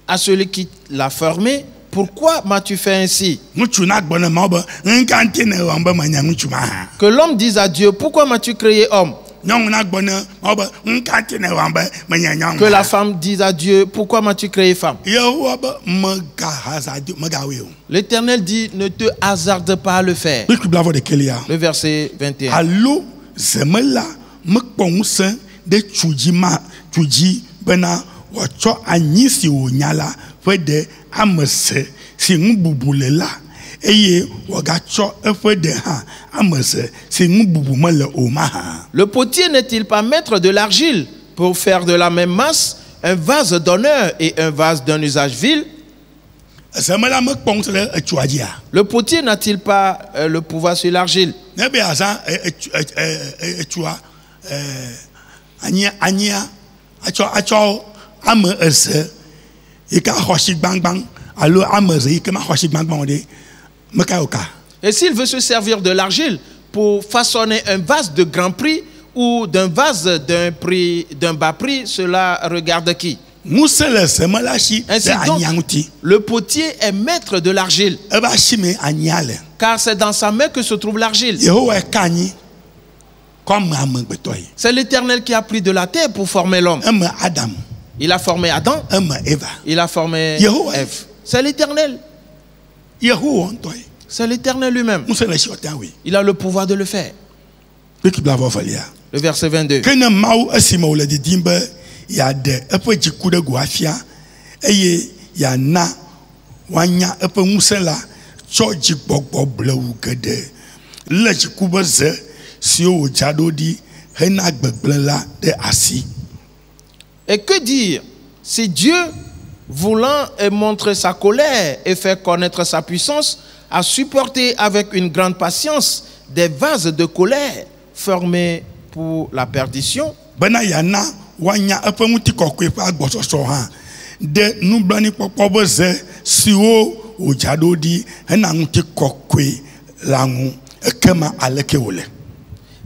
à celui qui l'a formé, pourquoi m'as-tu fait ainsi? Que l'homme dise à Dieu, pourquoi m'as-tu créé homme? Que la femme dise à Dieu, pourquoi m'as-tu créé femme? L'Éternel dit, ne te hasarde pas à le faire. Le verset 21. Le potier n'est-il pas maître de l'argile pour faire de la même masse un vase d'honneur et un vase d'un usage vil? Le potier n'a-t-il pas le pouvoir sur l'argile? Et s'il veut se servir de l'argile pour façonner un vase de grand prix ou d'un vase d'un bas prix, cela regarde qui? Ainsi donc, le potier est maître de l'argile, car c'est dans sa main que se trouve l'argile. C'est l'Éternel qui a pris de la terre pour former l'homme. Il a formé Adam, il a formé Ève. C'est l'Éternel. C'est l'Éternel lui-même. Il a le pouvoir de le faire. Le verset 22. Et que dire si Dieu, voulant montrer sa colère et faire connaître sa puissance, a supporté avec une grande patience des vases de colère formés pour la perdition?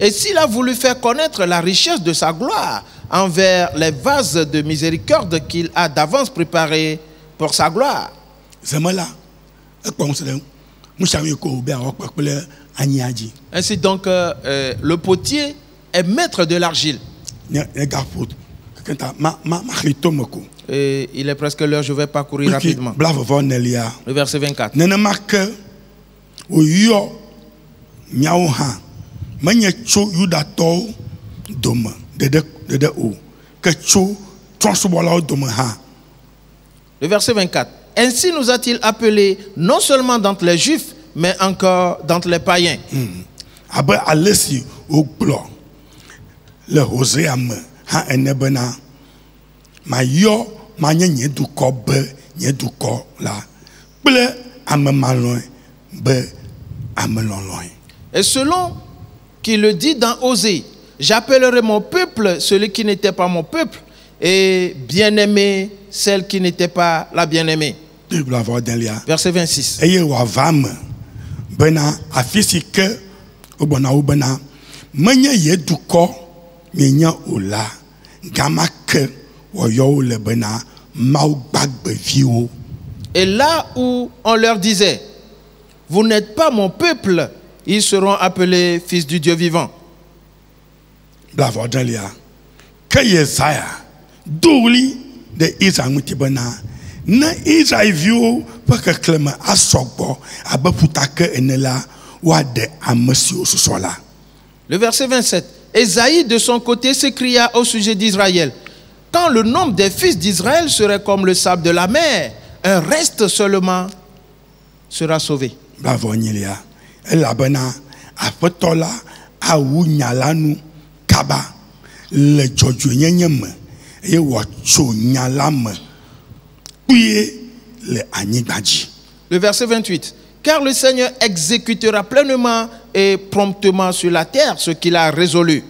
Et s'il a voulu faire connaître la richesse de sa gloire envers les vases de miséricorde qu'il a d'avance préparés pour sa gloire. Ainsi donc, le potier est maître de l'argile. Et il est presque l'heure, je vais parcourir rapidement. Le verset 24. Le verset 24. Ainsi nous a-t-il appelés non seulement d'entre les Juifs, mais encore d'entre les païens. Et selon qu'il le dit dans Osée, j'appellerai mon peuple celui qui n'était pas mon peuple, et bien-aimé celle qui n'était pas la bien-aimée. Verset 26. Et là où on leur disait, vous n'êtes pas mon peuple, ils seront appelés fils du Dieu vivant. Le verset 27. Ésaïe de son côté s'écria au sujet d'Israël: quand le nombre des fils d'Israël serait comme le sable de la mer, un reste seulement sera sauvé. Le verset 28. Car le Seigneur exécutera pleinement et promptement sur la terre ce qu'il a résolu.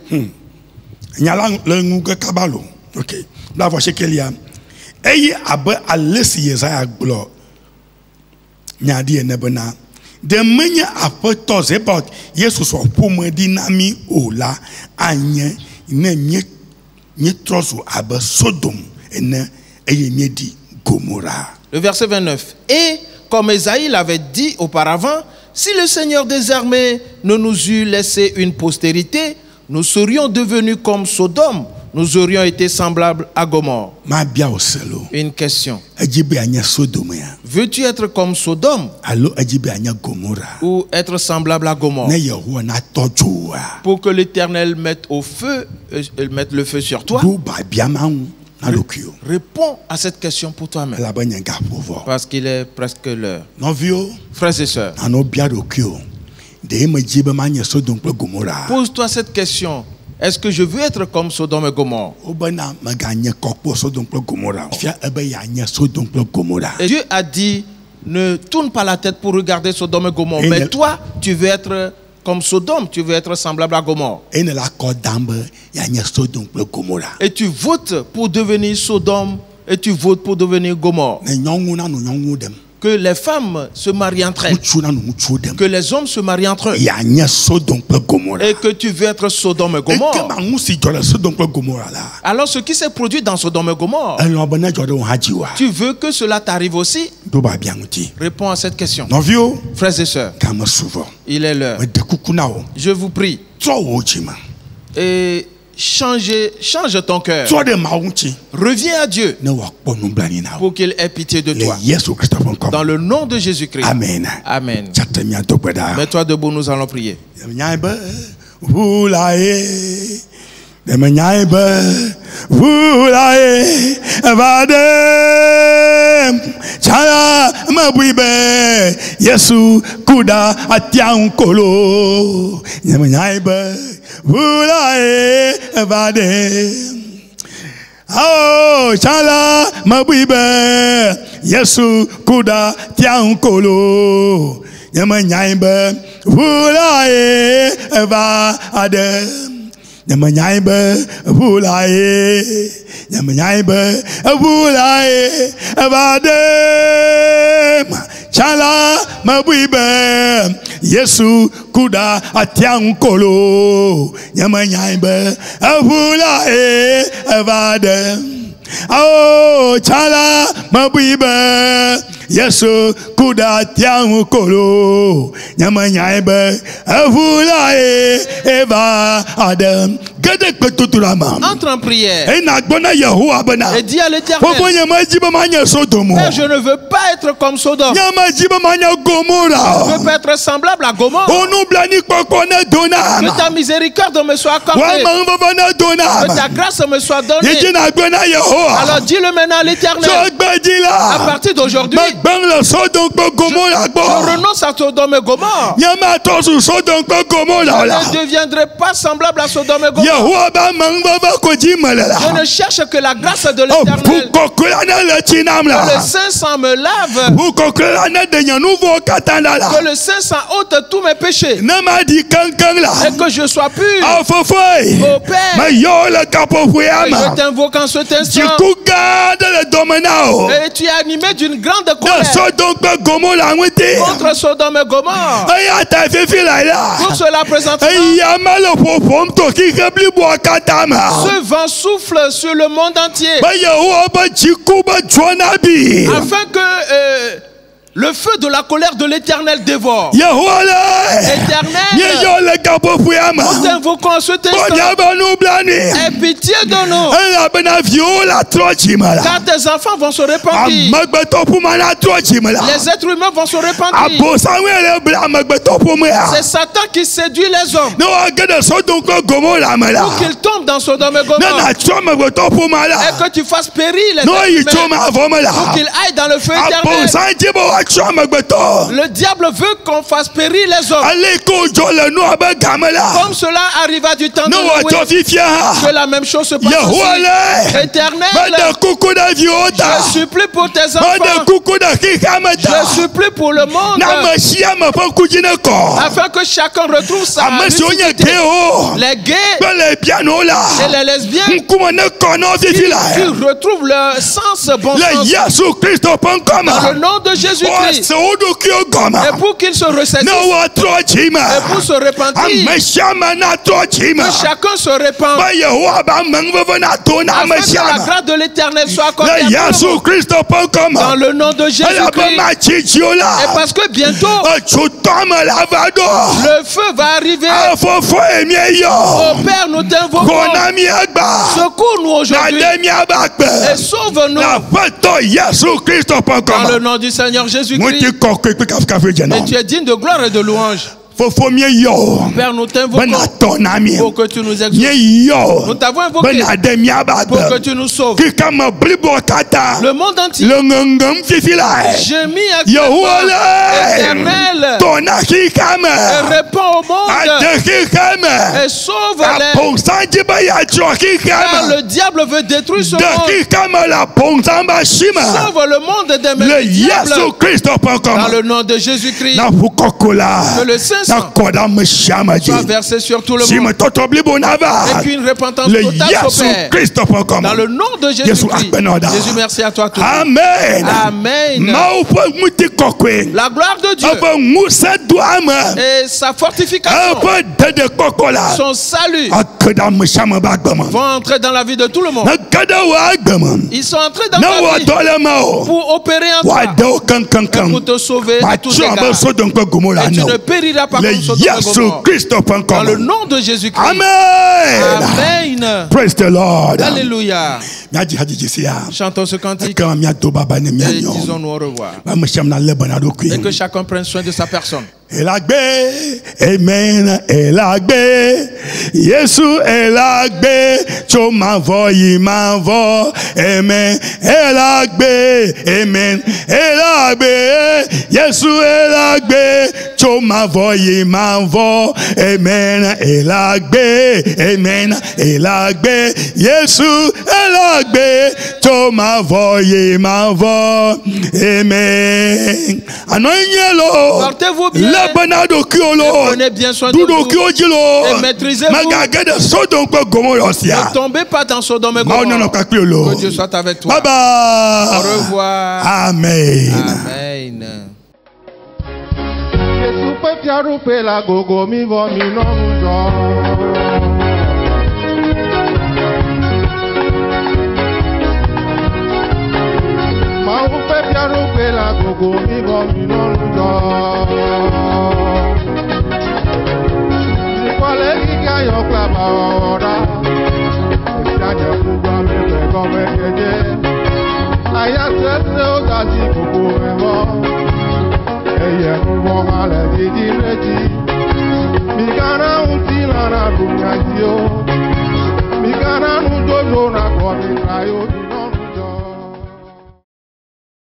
Le verset 29. Et comme Ésaïe l'avait dit auparavant, si le Seigneur des armées ne nous eût laissé une postérité, nous serions devenus comme Sodome, nous aurions été semblables à Gomorrhe. Une question. Veux-tu être comme Sodome ou être semblable à Gomorrhe? Pour que l'Éternel mette le feu sur toi Réponds à cette question pour toi-même. Parce qu'il est presque l'heure. Frères et sœurs, pose-toi cette question. Est-ce que je veux être comme Sodome et Gomorrhe? Et Dieu a dit, ne tourne pas la tête pour regarder Sodome et Gomorrhe. Mais toi, tu veux être comme Sodome, tu veux être semblable à Gomorrhe. Et tu votes pour devenir Sodome et tu votes pour devenir Gomorrhe. Que les femmes se marient entre elles. Que les hommes se marient entre eux. Et que tu veux être Sodome et Gomorrhe. Alors ce qui s'est produit dans Sodome et Gomorrhe, tu veux que cela t'arrive aussi? Réponds à cette question. Frères et sœurs, il est l'heure. Je vous prie. Et change ton cœur. Reviens à Dieu pour qu'il ait pitié de toi. Dans le nom de Jésus-Christ. Amen. Amen. Mets-toi debout, nous allons prier. Chala mabuibe Yesu kuda atiankolo nyamanyaibe vulae evade oh chala mabuibe Yesu kuda tiankolo nyamanyaibe vulae evade nyamanyaibe vulae nyamanyaibe vulae evade chala mabuibe Yesu kuda atiankolo nyamanyaibe vulae evade oh chala mabuibe Yesu kuda atiankolo nyamanyaibe vulae evade. Entre en prière et dis à l'Éternel, Père, je ne veux pas être comme Sodome. Je ne veux pas être semblable à Gomorrhe. Que ta miséricorde me soit accordée. Que ta grâce me soit donnée. Alors dis-le maintenant à l'Éternel. À partir d'aujourd'hui, je renonce à Sodome et Gomorrhe. Je ne deviendrai pas semblable à Sodome et Gomorrhe. Je ne cherche que la grâce de l'Éternel. Que le Saint-Sang me lave. Que le Saint-Sang ôte tous mes péchés. Et que je sois pur. Oh Père, je t'invoque en cet instant. Et tu es animé d'une grande colère contre Sodome et Gomorrhe. Pour cela présentement, ce vent souffle sur le monde entier afin que le feu de la colère de l'Éternel dévore. Éternel, nous t'invoquons en cet instant. Aie pitié de nous. Car tes enfants vont se repentir. Les êtres humains vont se repentir. C'est Satan qui séduit les hommes pour qu'ils tombent dans Sodome et Gomorrhe et que tu fasses périr les êtres humains pour qu'ils aillent dans le feu éternel. Le diable veut qu'on fasse périr les hommes. Comme cela arriva du temps de Noé, que la même chose se passe aussi. Éternel, je supplie pour tes enfants. Je supplie pour le monde. Afin que chacun retrouve sa lucidité. Les gays et les lesbiennes qui retrouvent leur sens bon sens. Dans le nom de Jésus-Christ. Et pour qu'ils se ressaisissent. Et pour se repentir. Que chacun se repente. Afin que la grâce de l'Éternel soit accordée à tout le monde. Dans le nom de Jésus-Christ. Et parce que bientôt le feu va arriver. Oh Père, nous t'invoquons. Secours-nous aujourd'hui. Et sauve-nous. Dans le nom du Seigneur Jésus-Christ. Et tu es digne de gloire et de louange. Père, nous t'invoquons pour que tu nous exauces. Nous t'avons invoqué pour que tu nous sauves. Le monde entier gémit à Éternel, et répond au monde et sauve-les, car le diable veut détruire ce monde. Sauve le monde des mains du diable dans le nom de Jésus-Christ. Que le Saint-Sang soit versé sur tout le monde et qu'une repentance totale s'opère dans le nom de Jésus-Christ. Jésus, merci à toi tout le monde. Amen. La gloire de Dieu et sa fortification, son salut, vont entrer dans la vie de tout le monde. Ils sont entrés dans ta vie pour opérer en toi et pour te sauver de tous les gars. Et tu ne périras pas comme Sodome et Gomorrhe. Dans le nom de Jésus-Christ. Amen. Praise the Lord. Alléluia. Chantons ce cantique et disons-nous au revoir. Et que chacun prenne soin de sa personne. Amen. Yesu elagbe cho mavo yi mavo. Amen. Amen. Yesu elagbe cho mavo yi mavo. Amen. Amen. Yesu elagbe cho mavo yi mavo. Amen. Anoyelo. Portez-vous bien. Prenez bien soin de vous et maîtrisez-vous. Ne tombez pas dans Sodome et Gomorrhe. Que Dieu soit avec toi. Bye bye. Au revoir. Amen. Amen. Mikana